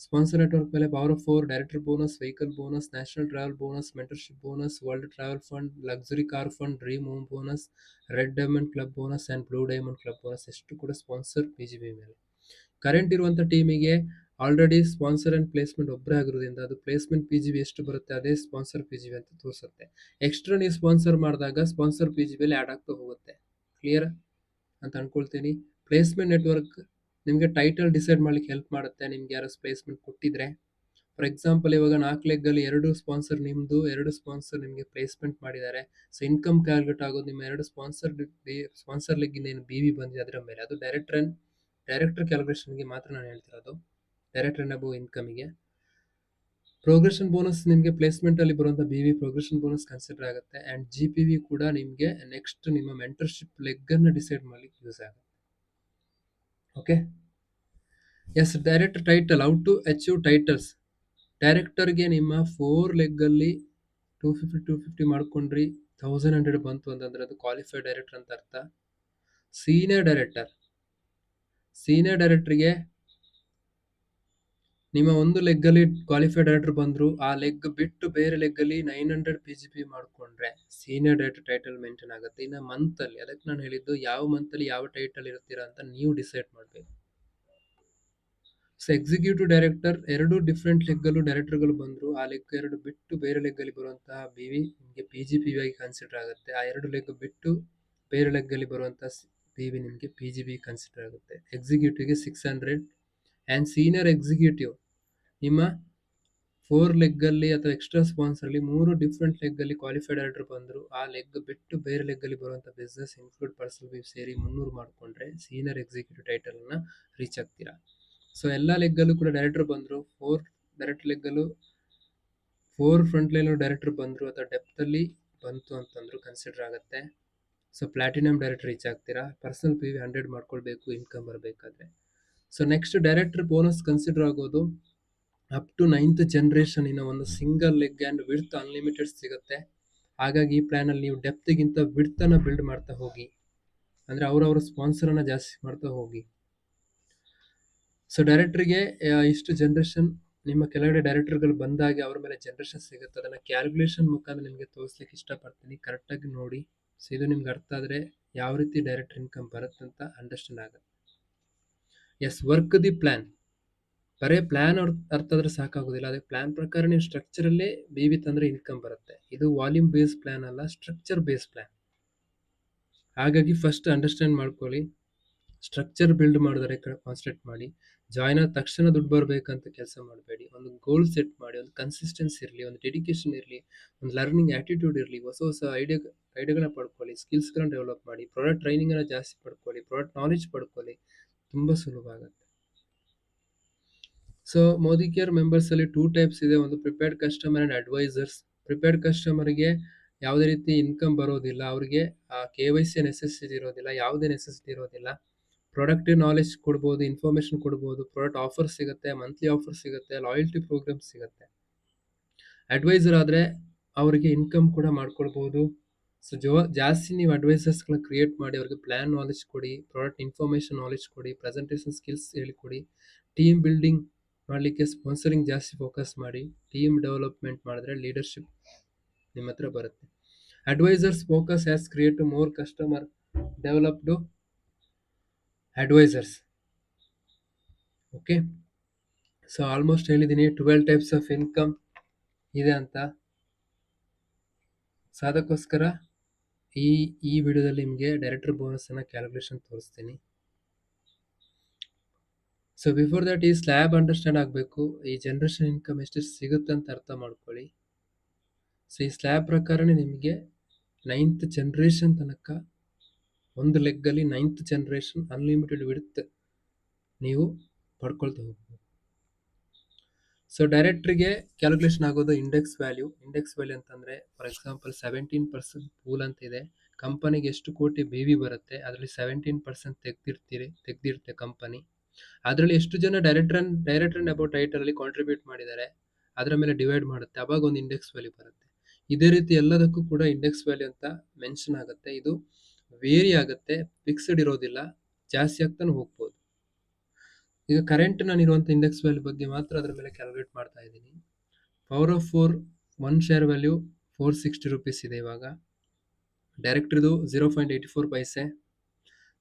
A: ಸ್ಪಾನ್ಸರ್ ನೆಟ್ವರ್ಕ್ ಮೇಲೆ power of 4, director bonus, vehicle bonus, national travel bonus, mentorship bonus, world travel fund, luxury car fund, dream home bonus, red diamond club bonus and blue diamond club bonus ಎಷ್ಟು ಕೂಡ sponsor P G V ಮೇಲೆ. Current ಇರುವಂಥ ಟೀಮಿಗೆ already sponsor and placement ಒಬ್ಬರೇ ಆಗಿರೋದ್ರಿಂದ ಅದು placement P G V ಎಷ್ಟು ಬರುತ್ತೆ ಅದೇ ಸ್ಪಾನ್ಸರ್ ಪಿ ಜಿ ವಿ ಅಂತ ತೋರಿಸುತ್ತೆ. ಎಕ್ಸ್ಟ್ರಾ ನೀವು ಸ್ಪಾನ್ಸರ್ ಮಾಡಿದಾಗ ಸ್ಪಾನ್ಸರ್ ಪಿ ಜಿ ವಿಲಿ ಆ್ಯಡ್ ಆಗ್ತಾ ಹೋಗುತ್ತೆ. ಕ್ಲಿಯರ್ ಅಂತ ಅಂದ್ಕೊಳ್ತೀನಿ. ಪ್ಲೇಸ್ಮೆಂಟ್ ನೆಟ್ವರ್ಕ್ ನಿಮಗೆ ಟೈಟಲ್ ಡಿಸೈಡ್ ಮಾಡ್ಲಿಕ್ಕೆ ಹೆಲ್ಪ್ ಮಾಡುತ್ತೆ. ನಿಮ್ಗೆ ಯಾರು ಪ್ಲೇಸ್ಮೆಂಟ್ ಕೊಟ್ಟಿದ್ರೆ, ಫಾರ್ ಎಕ್ಸಾಂಪಲ್ ಇವಾಗ 4 ಲೆಗ್ಗಲ್ಲಿ 2 ಸ್ಪಾನ್ಸರ್ ನಿಮ್ಮದು, 2 ಸ್ಪಾನ್ಸರ್ ನಿಮಗೆ ಪ್ಲೇಸ್ಮೆಂಟ್ ಮಾಡಿದ್ದಾರೆ. ಸೊ ಇನ್ಕಮ್ ಕ್ಯಾಲ್ಕುಲೇಟ್ ಆಗೋದು ನಿಮ್ಮ 2 ಸ್ಪಾನ್ಸರ್ ಲೆಗ್ ಏನು ಬಿ ವಿ ಬಂದಿದೆ ಅದರ ಮೇಲೆ. ಅದು ಡೈರೆಕ್ಟರ್ ಕ್ಯಾಲ್ಕುಲೇಷನ್ಗೆ ಮಾತ್ರ ನಾನು ಹೇಳ್ತಿರೋದು, ಡೈರೆಕ್ಟ್ ಅಂಡ್ ಅಬವ್ ಇನ್ಕಮಿಗೆ. ಪ್ರೋಗ್ರೆಷನ್ ಬೋನಸ್ ನಿಮಗೆ ಪ್ಲೇಸ್ಮೆಂಟಲ್ಲಿ ಬರುವಂಥ B V progression bonus consider ಆಗುತ್ತೆ. ಆ್ಯಂಡ್ ಜಿ ಪಿ ವಿ ಕೂಡ ನಿಮಗೆ ನೆಕ್ಸ್ಟ್ ನಿಮ್ಮ ಮೆಂಟರ್ಶಿಪ್ ಲೆಗ್ಗನ್ನು ಡಿಸೈಡ್ ಮಾಡಲಿಕ್ಕೆ ಯೂಸ್ ಆಗುತ್ತೆ. Okay, yes, direct title, how to achieve titles. ಡೈರೆಕ್ಟರ್ಗೆ ನಿಮ್ಮ 4 ಲೆಗ್ಗಲ್ಲಿ 250 ಮಾಡ್ಕೊಂಡ್ರಿ, 1100 ಬಂತು ಅಂತಂದರೆ ಅದು ಕ್ವಾಲಿಫೈಡ್ ಡೈರೆಕ್ಟರ್ ಅಂತ ಅರ್ಥ. ಸೀನಿಯರ್ ಡೈರೆಕ್ಟರ್ಗೆ ನಿಮ್ಮ ಒಂದು ಲೆಗ್ಗಲ್ಲಿ ಕ್ವಾಲಿಫೈಡ್ ಡೈರೆಕ್ಟರ್ ಬಂದರು, ಆ ಲೆಗ್ ಬಿಟ್ಟು ಬೇರೆ ಲೆಗ್ಗಲ್ಲಿ 900 ಪಿ ಜಿ ಪಿ ಮಾಡಿಕೊಂಡ್ರೆ ಸೀನಿಯರ್ ಡೈರೆಕ್ಟರ್ ಟೈಟಲ್ ಮೇಂಟೈನ್ ಆಗುತ್ತೆ. ಇನ್ನು ಮಂತಲ್ಲಿ, ಅದಕ್ಕೆ ನಾನು ಹೇಳಿದ್ದು ಯಾವ ಮಂತಲ್ಲಿ ಯಾವ ಟೈಟಲ್ ಇರ್ತೀರಾ ಅಂತ ನೀವು ಡಿಸೈಡ್ ಮಾಡಬೇಕು. ಸೊ ಎಕ್ಸಿಕ್ಯೂಟಿವ್ ಡೈರೆಕ್ಟರ್ 2 ಡಿಫ್ರೆಂಟ್ ಲೆಗ್ಗಲ್ಲೂ ಡೈರೆಕ್ಟರ್ಗಳು ಬಂದರು, ಆ ಲೆಗ್ 2 ಬಿಟ್ಟು ಬೇರೆ ಲೆಗ್ಗಲ್ಲಿ ಬರುವಂತಹ ಬಿ ವಿ ನಿಮಗೆ ಪಿ ಜಿ ಪಿ ವಿ ಆಗಿ ಕನ್ಸಿಡರ್ ಆಗುತ್ತೆ. ಆ 2 ಲೆಗ್ ಬಿಟ್ಟು ಬೇರೆ ಲೆಗ್ಗಲ್ಲಿ ಬರುವಂಥ ಬಿ ವಿ ನಿಮಗೆ ಪಿ ಜಿ ಬಿ ಕನ್ಸಿಡರ್ ಆಗುತ್ತೆ. ಎಕ್ಸಿಕ್ಯೂಟಿವ್ಗೆ 600 ಆ್ಯಂಡ್ ಸೀನಿಯರ್ ಎಕ್ಸಿಕ್ಯೂಟಿವ್ ನಿಮ್ಮ 4 ಲೆಗ್ಗಲ್ಲಿ ಅಥವಾ ಎಕ್ಸ್ಟ್ರಾ ಸ್ಪಾನ್ಸರ್ಲಿ 3 ಡಿಫ್ರೆಂಟ್ ಲೆಗ್ಗಲ್ಲಿ ಕ್ವಾಲಿಫೈಡ್ ಡೈರೆಕ್ಟರ್ ಬಂದರು, ಆ ಲೆಗ್ ಬಿಟ್ಟು ಬೇರೆ ಲೆಗ್ಗಲ್ಲಿ ಬರುವಂಥ ಬಿಸ್ನೆಸ್ ಇನ್ಕ್ಲೂಡ್ ಪರ್ಸನಲ್ ಬಿ ಸೇರಿ 300 ಮಾಡಿಕೊಂಡ್ರೆ ಸೀನಿಯರ್ ಎಕ್ಸಿಕ್ಯೂಟಿವ್ ಟೈಟಲನ್ನು ರೀಚ್ ಆಗ್ತೀರಾ. ಸೊ ಎಲ್ಲ ಲೆಗ್ಗಲ್ಲೂ ಕೂಡ ಡೈರೆಕ್ಟರ್ ಬಂದರು, 4 ಡೈರೆಕ್ಟ್ ಲೆಗ್ಗಲ್ಲೂ 4 ಫ್ರಂಟ್ ಲೈನಲ್ಲೂ ಡೈರೆಕ್ಟರ್ ಬಂದರು ಅಥವಾ ಡೆಪ್ತಲ್ಲಿ ಬಂತು ಅಂತಂದ್ರು ಕನ್ಸಿಡರ್ ಆಗುತ್ತೆ. ಸೊ ಪ್ಲಾಟಿನಮ್ ಡೈರೆಕ್ಟರ್ ರೀಚ್ ಆಗ್ತೀರಾ. ಪರ್ಸನಲ್ ಪಿ ವಿ 100 ಮಾಡ್ಕೊಳ್ಬೇಕು ಇನ್ಕಮ್ ಬರಬೇಕಾದ್ರೆ. So next director bonus consider ಆಗೋದು ಅಪ್ ಟು 9th ಜನರೇಷನ್ ಇನ್ನು ಒಂದು single leg and width unlimited ಸಿಗುತ್ತೆ. ಹಾಗಾಗಿ ಈ ಪ್ಲ್ಯಾನಲ್ಲಿ ನೀವು ಡೆಪ್ತಿಗಿಂತ ವಿಡ್ತನ್ನು ಬಿಲ್ಡ್ ಮಾಡ್ತಾ ಹೋಗಿ, ಅಂದರೆ ಅವರವರ ಸ್ಪಾನ್ಸರನ್ನು ಜಾಸ್ತಿ ಮಾಡ್ತಾ ಹೋಗಿ. ಸೊ ಡೈರೆಕ್ಟರ್ಗೆ ಇಷ್ಟು ಜನರೇಷನ್ ನಿಮ್ಮ ಕೆಳಗಡೆ ಡೈರೆಕ್ಟರ್ಗಳು ಬಂದಾಗೆ ಅವ್ರ ಮೇಲೆ ಜನರೇಷನ್ ಸಿಗುತ್ತೆ. ಅದನ್ನ ಕ್ಯಾಲ್ಕುಲೇಷನ್ ಮುಖಾಂತರ ನಿಮಗೆ ತೋರಿಸ್ಲಿಕ್ಕೆ ಇಷ್ಟಪಡ್ತೀನಿ. ಕರೆಕ್ಟಾಗಿ ನೋಡಿ. ಸೊ ಇದು ನಿಮ್ಗೆ ಅರ್ಥ ಆದರೆ ಯಾವ ರೀತಿ ಡೈರೆಕ್ಟರ್ ಇನ್ಕಮ್ ಬರುತ್ತೆ ಅಂತ ಅಂಡರ್ಸ್ಟ್ಯಾಂಡ್ ಆಗುತ್ತೆ. Yes, work the plan. ಬರೇ ಪ್ಲಾನ್ ಅರ್ಥ ಆದ್ರೆ ಸಾಕಾಗೋದಿಲ್ಲ. ಅದಕ್ಕೆ ಪ್ಲಾನ್ ಪ್ರಕಾರ ನೀವು ಸ್ಟ್ರಕ್ಚರಲ್ಲೇ ಬಿ ತಂದ್ರೆ ಇನ್ಕಮ್ ಬರುತ್ತೆ. ಇದು ವಾಲ್ಯೂಮ್ ಬೇಸ್ ಪ್ಲಾನ್ ಅಲ್ಲ, ಸ್ಟ್ರಕ್ಚರ್ ಬೇಸ್ ಪ್ಲಾನ್. ಹಾಗಾಗಿ ಫಸ್ಟ್ ಅಂಡರ್ಸ್ಟ್ಯಾಂಡ್ ಮಾಡ್ಕೊಳ್ಳಿ. ಸ್ಟ್ರಕ್ಚರ್ ಬಿಲ್ಡ್ ಮಾಡಿದ್ರೆ ಕಾನ್ಸಂಟ್ರೇಟ್ ಮಾಡಿ. ಜಾಯ್ನ್ ಆದ ತಕ್ಷಣ ದುಡ್ಡು ಬರ್ಬೇಕಂತ ಕೆಲಸ ಮಾಡಬೇಡಿ. ಒಂದು ಗೋಲ್ ಸೆಟ್ ಮಾಡಿ, ಒಂದು ಕನ್ಸಿಸ್ಟೆನ್ಸಿ ಇರಲಿ, ಒಂದು ಡೆಡಿಕೇಶನ್ ಇರಲಿ, ಒಂದು ಲರ್ನಿಂಗ್ ಆಟಿಟ್ಯೂಡ್ ಇರಲಿ, ಹೊಸ ಹೊಸ ಐಡಿಯಾಗಳನ್ನ ಪಡ್ಕೊಳ್ಳಿ, ಸ್ಕಿಲ್ಸ್ಗಳನ್ನ ಡೆವಲಪ್ ಮಾಡಿ, ಪ್ರಾಡಕ್ಟ್ ಟ್ರೈನಿಂಗ್ ಅನ್ನ ಜಾಸ್ತಿ ಪಡ್ಕೊಳ್ಳಿ, ಪ್ರಾಡಕ್ಟ್ ನಾಲೆಜ್ ಪಡ್ಕೊಳ್ಳಿ. ತುಂಬಾ ಸುಲಭ ಆಗುತ್ತೆ. ಸೊ ಮೋದಿ ಕೇರ್ ಮೆಂಬರ್ಸ್ ಅಲ್ಲಿ 2 ಟೈಪ್ಸ್ ಇದೆ. ಒಂದು prepared customer and advisors. Prepared ಕಸ್ಟಮರ್ಗೆ ಯಾವುದೇ ರೀತಿ ಇನ್ಕಮ್ ಬರೋದಿಲ್ಲ. ಅವ್ರಿಗೆ KYC ನೆಸೆಸಿಟಿ ಇರೋದಿಲ್ಲ, ಯಾವುದೇ ನೆಸೆಸಿಟಿ ಇರೋದಿಲ್ಲ. ಪ್ರಾಡಕ್ಟ್ ನಾಲೆಜ್ ಕೊಡ್ಬೋದು, ಇನ್ಫಾರ್ಮೇಶನ್ ಕೊಡ್ಬೋದು, ಪ್ರಾಡಕ್ಟ್ ಆಫರ್ ಸಿಗುತ್ತೆ, ಮಂತ್ಲಿ ಆಫರ್ ಸಿಗುತ್ತೆ, ಲಾಯಲ್ಟಿ ಪ್ರೋಗ್ರಾಮ್ ಸಿಗುತ್ತೆ. ಅಡ್ವೈಸರ್ ಆದ್ರೆ ಅವರಿಗೆ ಇನ್ಕಮ್ ಕೂಡ ಮಾಡ್ಕೊಳ್ಬಹುದು. ಸೊ ಜಾಸ್ತಿ ನೀವು ಅಡ್ವೈಸರ್ಸ್ಗಳನ್ನ ಕ್ರಿಯೇಟ್ ಮಾಡಿ ಅವ್ರಿಗೆ ಪ್ಲಾನ್ ನಾಲೆಜ್ ಕೊಡಿ, ಪ್ರಾಡಕ್ಟ್ ಇನ್ಫಾರ್ಮೇಶನ್ ನಾಲೆಜ್ ಕೊಡಿ, ಪ್ರೆಸೆಂಟೇಷನ್ ಸ್ಕಿಲ್ಸ್ ಹೇಳಿಕೊಡಿ, ಟೀಮ್ ಬಿಲ್ಡಿಂಗ್ ಮಾಡಲಿಕ್ಕೆ ಸ್ಪಾನ್ಸರಿಂಗ್ ಜಾಸ್ತಿ ಫೋಕಸ್ ಮಾಡಿ, ಟೀಮ್ ಡೆವಲಪ್ಮೆಂಟ್ ಮಾಡಿದ್ರೆ ಲೀಡರ್ಶಿಪ್ ನಿಮ್ಮ ಹತ್ರ ಬರುತ್ತೆ. Advisors focus has create more customer developed advisors. Okay, so almost ಹೇಳಿದ್ದೀನಿ 12 ಟೈಪ್ಸ್ ಆಫ್ ಇನ್ಕಮ್ ಇದೆ ಅಂತ. ಸೊ ಅದಕ್ಕೋಸ್ಕರ ಈ ವಿಡಿಯೋದಲ್ಲಿ ನಿಮಗೆ ಡೈರೆಕ್ಟರ್ ಬೋನಸ್ ಅನ್ನ ಕ್ಯಾಲ್ಕುಲೇಷನ್ ತೋರಿಸ್ತೀನಿ. ಸೊ ಬಿಫೋರ್ ದಟ್ ಈ ಸ್ಲ್ಯಾಬ್ ಅಂಡರ್ಸ್ಟ್ಯಾಂಡ್ ಆಗಬೇಕು. ಈ ಜನರೇಷನ್ ಇನ್ಕಮ್ ಎಷ್ಟು ಸಿಗುತ್ತೆ ಅಂತ ಅರ್ಥ ಮಾಡ್ಕೊಳ್ಳಿ. ಸೊ ಈ ಸ್ಲ್ಯಾಬ್ ಪ್ರಕಾರನೇ ನಿಮಗೆ 9th ಜನರೇಷನ್ ತನಕ ಒಂದು ಲೆಗ್ಗಲ್ಲಿ 9th ಜನರೇಷನ್ ಅನ್ಲಿಮಿಟೆಡ್ ವಿಡ್ತ್ ನೀವು ಪಡ್ಕೊಳ್ತಾ ಹೋಗ್ಬೋದು. ಸೊ ಡೈರೆಕ್ಟ್ರಿಗೆ ಕ್ಯಾಲ್ಕುಲೇಷನ್ ಆಗೋದು ಇಂಡೆಕ್ಸ್ ವ್ಯಾಲ್ಯೂ. ಇಂಡೆಕ್ಸ್ ವ್ಯಾಲ್ಯೂ ಅಂತಂದ್ರೆ ಫಾರ್ ಎಕ್ಸಾಂಪಲ್ 17% ಪೂಲ್ ಅಂತ ಇದೆ. ಕಂಪನಿಗೆ ಎಷ್ಟು ಕೋಟಿ BV ಬರುತ್ತೆ, ಅದರಲ್ಲಿ 17% ತೆಗ್ದಿರುತ್ತೆ ಕಂಪನಿ. ಅದರಲ್ಲಿ ಎಷ್ಟು ಜನ ಡೈರೆಕ್ಟರ್ ಅಂಡ್ ಅಬೌಟ್ ಟೈಟಲ್ ಅಲ್ಲಿ ಕಾಂಟ್ರಿಬ್ಯೂಟ್ ಮಾಡಿದ್ದಾರೆ ಅದರ ಮೇಲೆ ಡಿವೈಡ್ ಮಾಡುತ್ತೆ. ಅವಾಗ ಒಂದು ಇಂಡೆಕ್ಸ್ ವ್ಯಾಲ್ಯೂ ಬರುತ್ತೆ. ಇದೇ ರೀತಿ ಎಲ್ಲದಕ್ಕೂ ಕೂಡ ಇಂಡೆಕ್ಸ್ ವ್ಯಾಲ್ಯೂ ಅಂತ ಮೆನ್ಷನ್ ಆಗುತ್ತೆ. ಇದು ವೇರಿ ಆಗುತ್ತೆ, ಫಿಕ್ಸ್ಡ್ ಇರೋದಿಲ್ಲ, ಜಾಸ್ತಿ ಆಗ್ತಾನೆ ಹೋಗ್ಬೋದು. ಈಗ ಕರೆಂಟ್ ನಾನು ಇರುವಂತ ಇಂಡೆಕ್ಸ್ ವ್ಯಾಲ್ಯೂ ಬಗ್ಗೆ ಮಾತ್ರ ಅದರ ಮೇಲೆ ಕ್ಯಾಲ್ಕುಲೇಟ್ ಮಾಡ್ತಾ ಇದ್ದೀನಿ. Power of 4 1 share value 460 rupees ಇದೆ ಇವಾಗ. ಡೈರೆಕ್ಟ್ರಿದು 0.84 ಪೈಸೆ.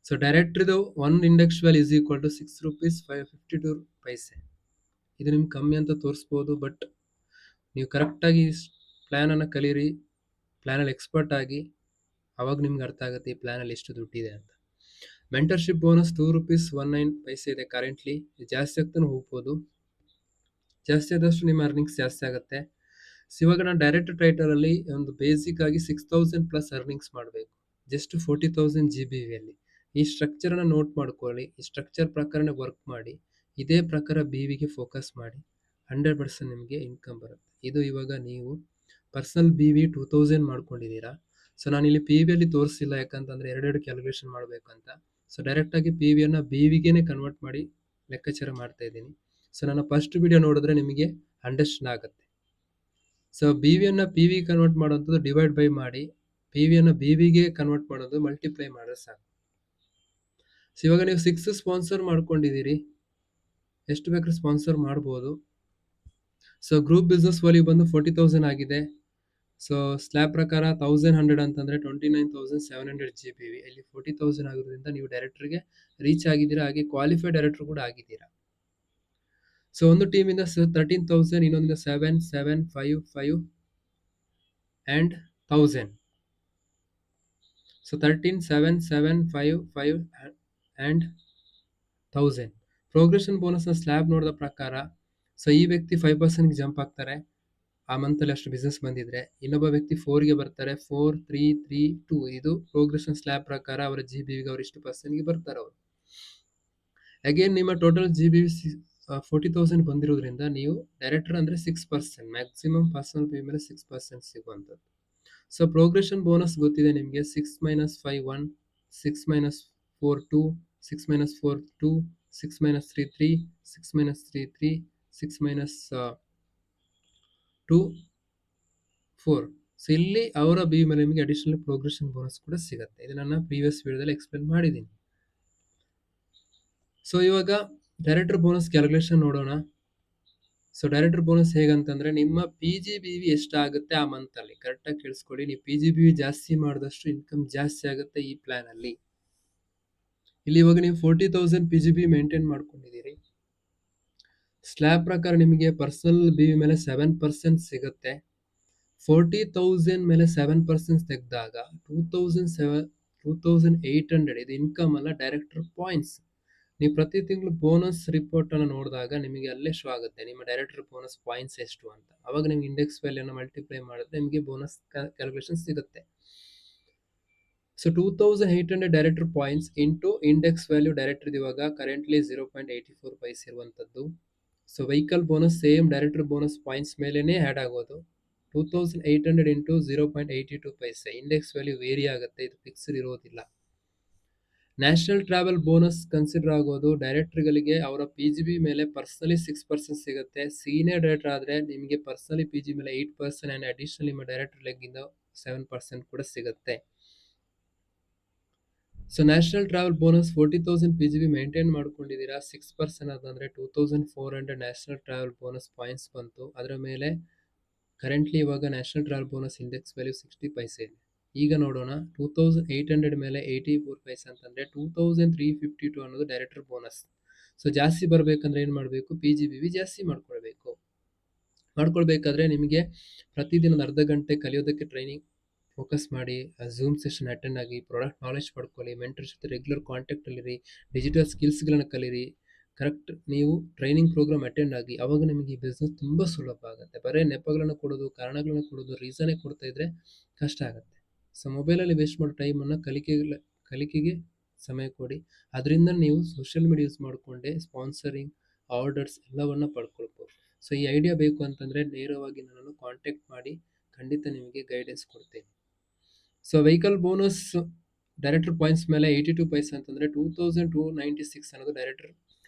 A: ಸೊ ಡೈರೆಕ್ಟ್ರಿದು 1 index value is equal to 6 rupees 552 paise. ಇದು ನಿಮ್ಗೆ ಕಮ್ಮಿ ಅಂತ ತೋರಿಸ್ಬೋದು, ಬಟ್ ನೀವು ಕರೆಕ್ಟಾಗಿ ಪ್ಲಾನ್ ಅನ್ನ ಕಲೀರಿ, ಪ್ಲಾನಲ್ಲಿ ಎಕ್ಸ್ಪರ್ಟ್ ಆಗಿ, ಅವಾಗ ನಿಮ್ಗೆ ಅರ್ಥ ಆಗುತ್ತೆ ಈ ಪ್ಲಾನಲ್ಲಿ ಎಷ್ಟು ದುಡ್ಡಿದೆ ಅಂತ. ಮೆಂಟರ್ಶಿಪ್ ಬೋನಸ್ 2 rupees 19 ಪೈಸೆ ಇದೆ ಕರೆಂಟ್ಲಿ. ಜಾಸ್ತಿ ಆಗ್ತಾನೆ ಹೋಗ್ಬೋದು. ಜಾಸ್ತಿ ಆದಷ್ಟು ನಿಮ್ಮ ಅರ್ನಿಂಗ್ಸ್ ಜಾಸ್ತಿ ಆಗುತ್ತೆ. ಸೊ ಇವಾಗ ನಾನು ಡೈರೆಕ್ಟರ್ ಟೈಟಲ್ ಅಲ್ಲಿ ಒಂದು ಬೇಸಿಕ್ ಆಗಿ 6000 ಪ್ಲಸ್ ಅರ್ನಿಂಗ್ಸ್ ಮಾಡಬೇಕು, ಜಸ್ಟ್ 40,000 GBV ಅಲ್ಲಿ. ಈ ಸ್ಟ್ರಕ್ಚರ್ ಅನ್ನ ನೋಟ್ ಮಾಡ್ಕೊಳ್ಳಿ. ಈ ಸ್ಟ್ರಕ್ಚರ್ ಪ್ರಕಾರನೇ ವರ್ಕ್ ಮಾಡಿ, ಇದೇ ಪ್ರಕಾರ BVಗೆ ಫೋಕಸ್ ಮಾಡಿ, 100% ನಿಮಗೆ ಇನ್ಕಮ್ ಬರುತ್ತೆ. ಇದು ಇವಾಗ ನೀವು ಪರ್ಸನಲ್ BV 2000 ಮಾಡ್ಕೊಂಡಿದ್ದೀರಾ. ಸೊ ನಾನು ಇಲ್ಲಿ PV ಅಲ್ಲಿ ತೋರಿಸಿಲ್ಲ, ಯಾಕಂತಂದ್ರೆ ಎರಡೆರಡು ಕ್ಯಾಲ್ಕುಲೇಷನ್ ಮಾಡಬೇಕಂತ. ಸೊ ಡೈರೆಕ್ಟ್ ಆಗಿ PV ಅನ್ನ BVಗೆನೆ ಕನ್ವರ್ಟ್ ಮಾಡಿ ಲೆಕ್ಕಾಚಾರ ಮಾಡ್ತಾ ಇದ್ದೀನಿ. ಸೊ ನನ್ನ ಫಸ್ಟ್ ವಿಡಿಯೋ ನೋಡಿದ್ರೆ ನಿಮಗೆ ಅಂಡರ್ಸ್ಟ್ಯಾಂಡ್ ಆಗುತ್ತೆ. ಸೊ BV ಅನ್ನ PV ಕನ್ವರ್ಟ್ ಮಾಡುವಂಥದ್ದು ಡಿವೈಡ್ ಬೈ ಮಾಡಿ, PV ಅನ್ನ BVಗೆ ಕನ್ವರ್ಟ್ ಮಾಡೋದು ಮಲ್ಟಿಪ್ಲೈ ಮಾಡಿದ್ರೆ ಸಾಕು. ಸೊ ಇವಾಗ ನೀವು 6 ಸ್ಪಾನ್ಸರ್ ಮಾಡ್ಕೊಂಡಿದ್ದೀರಿ, ಎಷ್ಟು ಬೇಕಾದ್ರೂ ಸ್ಪಾನ್ಸರ್ ಮಾಡ್ಬೋದು. ಸೊ ಗ್ರೂಪ್ ಬಿಸ್ನೆಸ್ ವ್ಯಾಲ್ಯೂ ಬಂದು 40,000 ಆಗಿದೆ. ಸೊ ಸ್ಲ್ಯಾಬ್ ಪ್ರಕಾರ 1100 ಅಂತಂದ್ರೆ 29,700 GBV. ಇಲ್ಲಿ 40,000 ಆಗಿರೋದ್ರಿಂದ ನೀವು ಡೈರೆಕ್ಟರ್ಗೆ ರೀಚ್ ಆಗಿದ್ದೀರಾ, ಹಾಗೆ ಕ್ವಾಲಿಫೈಡ್ ಡೈರೆಕ್ಟರ್ ಕೂಡ ಆಗಿದ್ದೀರಾ. ಸೊ ಒಂದು ಟೀಮಿಂದ 13,000, ಇನ್ನೊಂದಿನ 7, 7, 5, 5 and 1000. So 13, 7, 7, 5, 5 and 1000. Progression bonus ನ ಸ್ಲ್ಯಾಬ್ ನೋಡಿದ ಪ್ರಕಾರ ಸೊ ಈ ವ್ಯಕ್ತಿ 5% ಜಂಪ್ ಆಗ್ತಾರೆ ಆ ಮಂತ್ ಅಲ್ಲಿ ಅಷ್ಟು ಬಿಸ್ನೆಸ್ ಬಂದಿದ್ರೆ. ಇನ್ನೊಬ್ಬ ವ್ಯಕ್ತಿ 4ಗೆ ಬರ್ತಾರೆ, 4, 3, 3, 2. ಇದು ಪ್ರೋಗ್ರೆಷನ್ ಸ್ಲ್ಯಾಬ್ ಪ್ರಕಾರ ಅವರ GBVಗೆ ಅವ್ರು ಇಷ್ಟು ಪರ್ಸೆಂಟ್ಗೆ ಬರ್ತಾರೆ ಅವರು. ಅಗೇನ್ ನಿಮ್ಮ ಟೋಟಲ್ GBV 40,000 ಬಂದಿರೋದ್ರಿಂದ ನೀವು ಡೈರೆಕ್ಟರ್ ಅಂದ್ರೆ 6%, ಮ್ಯಾಕ್ಸಿಮಮ್ ಪರ್ಸನಲ್ ಪೇ ಮೇಲೆ 6% ಸಿಗುವಂಥದ್ದು. ಸೊ ಪ್ರೋಗ್ರೆಷನ್ ಬೋನಸ್ ಗೊತ್ತಿದೆ ನಿಮಗೆ. 6 - 5 1, 6 - 4 2, 6 - 4 2, 6 - 3 3, 6 - 3 3, 6 - 2 4. ಸೊ ಇಲ್ಲಿ ಅವರ BV ಮೇಲೆ ನಿಮಗೆ ಅಡಿಷನಲ್ ಪ್ರೋಗ್ರೆಷನ್ ಬೋನಸ್ ಕೂಡ ಸಿಗುತ್ತೆ. ಇದು ನನ್ನ ಪ್ರೀವಿಯಸ್ ವಿಡಿಯೋದಲ್ಲಿ ಎಕ್ಸ್ಪ್ಲೇನ್ ಮಾಡಿದ್ದೀನಿ. ಸೊ ಇವಾಗ ಡೈರೆಕ್ಟರ್ ಬೋನಸ್ ಕ್ಯಾಲ್ಕುಲೇಷನ್ ನೋಡೋಣ. ಸೊ ಡೈರೆಕ್ಟರ್ ಬೋನಸ್ ಹೇಗಂತಂದ್ರೆ ನಿಮ್ಮ PGBV ಎಷ್ಟಾಗುತ್ತೆ ಆ ಮಂತ್ ಅಲ್ಲಿ, ಕರೆಕ್ಟಾಗಿ ಕೇಳಿಸ್ಕೊಳ್ಳಿ. ನೀವು PGBV ಜಾಸ್ತಿ ಮಾಡಿದಷ್ಟು ಇನ್ಕಮ್ ಜಾಸ್ತಿ ಆಗುತ್ತೆ ಈ ಪ್ಲಾನ್ ಅಲ್ಲಿ. ಇಲ್ಲಿ ಇವಾಗ ನೀವು 40,000 PGBV ಮೇಂಟೈನ್ ಮಾಡ್ಕೊಂಡಿದ್ದೀರಿ. ಸ್ಲ್ಯಾಬ್ ಪ್ರಕಾರ ನಿಮಗೆ ಪರ್ಸನಲ್ BV ಮೇಲೆ 7% ಸಿಗುತ್ತೆ. 40,000 ಮೇಲೆ 7% ತೆಗೆದಾಗ 2,800 ಇದು ಇನ್ಕಮ್ ಅಲ್ಲ, ಡೈರೆಕ್ಟರ್ ಪಾಯಿಂಟ್ಸ್. ನೀವು ಪ್ರತಿ ತಿಂಗಳು ಬೋನಸ್ ರಿಪೋರ್ಟ್ ಅನ್ನು ನೋಡಿದಾಗ ನಿಮಗೆ ಅಲ್ಲೇ ಶೋ ಆಗುತ್ತೆ ನಿಮ್ಮ ಡೈರೆಕ್ಟರ್ ಬೋನಸ್ ಪಾಯಿಂಟ್ಸ್ ಎಷ್ಟು ಅಂತ. ಅವಾಗ ನಿಮ್ಗೆ ಇಂಡೆಕ್ಸ್ ವ್ಯಾಲ್ಯೂನ ಮಲ್ಟಿಪ್ಲೈ ಮಾಡಿದ್ರೆ ನಿಮಗೆ ಬೋನಸ್ ಕ್ಯಾಲ್ಕುಲೇಷನ್ ಸಿಗುತ್ತೆ. So 2,800 director points into index value director ಇವಾಗ ಕರೆಂಟ್ಲಿ 0.84 ಪೈಸ್ ಇರುವಂಥದ್ದು. So vehicle bonus same director bonus points ಮೇಲೇನೆ ಆ್ಯಡ್ ಆಗೋದು. 2,800 into 0.82 paise. Index value vary ಆಗುತ್ತೆ, ಇದು ಫಿಕ್ಸ್ಡ್ ಇರೋದಿಲ್ಲ. ನ್ಯಾಷನಲ್ ಟ್ರಾವೆಲ್ ಬೋನಸ್ ಕನ್ಸಿಡರ್ ಆಗೋದು ಡೈರೆಕ್ಟರ್ಗಳಿಗೆ ಅವರ PGB ಮೇಲೆ ಪರ್ಸನಲಿ 6% ಸಿಗುತ್ತೆ. ಸೀನಿಯರ್ ಡೈರೆಕ್ಟರ್ ಆದರೆ ನಿಮಗೆ ಪರ್ಸನಲಿ PG ಮೇಲೆ 8% ಆ್ಯಂಡ್ ಅಡಿಷನಲ್ ನಿಮ್ಮ ಡೈರೆಕ್ಟರ್ ಲೆಗ್ಗಿಂದ 7% ಕೂಡ ಸಿಗುತ್ತೆ. So national travel bonus 40,000 PGB maintain ಮಾಡ್ಕೊಂಡಿದ್ದೀರಾ, 6% ಅದಂದರೆ 2,400 ನ್ಯಾಷನಲ್ ಟ್ರಾವೆಲ್ ಬೋನಸ್ ಪಾಯಿಂಟ್ಸ್ ಬಂತು. ಅದರ ಮೇಲೆ ಕರೆಂಟ್ಲಿ ಇವಾಗ national travel bonus index value 60 ಪೈಸೆ ಇದೆ. ಈಗ ನೋಡೋಣ 2,800 ಮೇಲೆ 84 ಪೈಸೆ ಅಂತಂದರೆ 2,352 ಅನ್ನೋದು ಡೈರೆಕ್ಟರ್ ಬೋನಸ್. ಸೊ ಜಾಸ್ತಿ ಬರಬೇಕಂದ್ರೆ ಏನು ಮಾಡಬೇಕು, PGBV ಜಾಸ್ತಿ ಮಾಡ್ಕೊಳ್ಬೇಕಾದ್ರೆ ನಿಮಗೆ ಪ್ರತಿದಿನ ಅರ್ಧ ಗಂಟೆ ಕಲಿಯೋದಕ್ಕೆ ಟ್ರೈನಿಂಗ್ ಫೋಕಸ್ ಮಾಡಿ, ಝೂಮ್ ಸೆಷನ್ ಅಟೆಂಡ್ ಆಗಿ, ಪ್ರಾಡಕ್ಟ್ ನಾಲೆಜ್ ಪಡ್ಕೊಳ್ಳಿ, ಮೆಂಟರ್ ಜೊತೆ ರೆಗ್ಯುಲರ್ ಕಾಂಟ್ಯಾಕ್ಟಲ್ಲಿರಿ, ಡಿಜಿಟಲ್ ಸ್ಕಿಲ್ಸ್ಗಳನ್ನು ಕಲೀರಿ, ಕರೆಕ್ಟ್ ನೀವು ಟ್ರೈನಿಂಗ್ ಪ್ರೋಗ್ರಾಮ್ ಅಟೆಂಡ್ ಆಗಿ. ಅವಾಗ ನಿಮಗೆ ಈ ಬಿಸ್ನೆಸ್ ತುಂಬ ಸುಲಭ ಆಗುತ್ತೆ. ಬರೀ ನೆಪಗಳನ್ನು ಕೊಡೋದು, ಕಾರಣಗಳನ್ನು ಕೊಡೋದು, ರೀಸನೇ ಕೊಡ್ತಾ ಇದ್ರೆ ಕಷ್ಟ ಆಗುತ್ತೆ. ಸೊ ಮೊಬೈಲಲ್ಲಿ ವೇಸ್ಟ್ ಮಾಡೋ ಟೈಮನ್ನು ಕಲಿಕೆಗೆ ಸಮಯ ಕೊಡಿ. ಅದರಿಂದ ನೀವು ಸೋಷಿಯಲ್ ಮೀಡಿಯಾ ಯೂಸ್ ಮಾಡಿಕೊಂಡೆ ಸ್ಪಾನ್ಸರಿಂಗ್, ಆರ್ಡರ್ಸ್ ಎಲ್ಲವನ್ನ ಪಡ್ಕೊಳ್ಬೋದು. ಸೊ ಈ ಐಡಿಯಾ ಬೇಕು ಅಂತಂದರೆ ನೇರವಾಗಿ ನನ್ನನ್ನು ಕಾಂಟ್ಯಾಕ್ಟ್ ಮಾಡಿ, ಖಂಡಿತ ನಿಮಗೆ ಗೈಡೆನ್ಸ್ ಕೊಡ್ತೇನೆ. So vehicle bonus director points ಮೇಲೆ 82 ಪೈಸೆ ಅಂತಂದರೆ 2,296 ಅನ್ನೋದು ಡೈರೆಕ್ಟರ್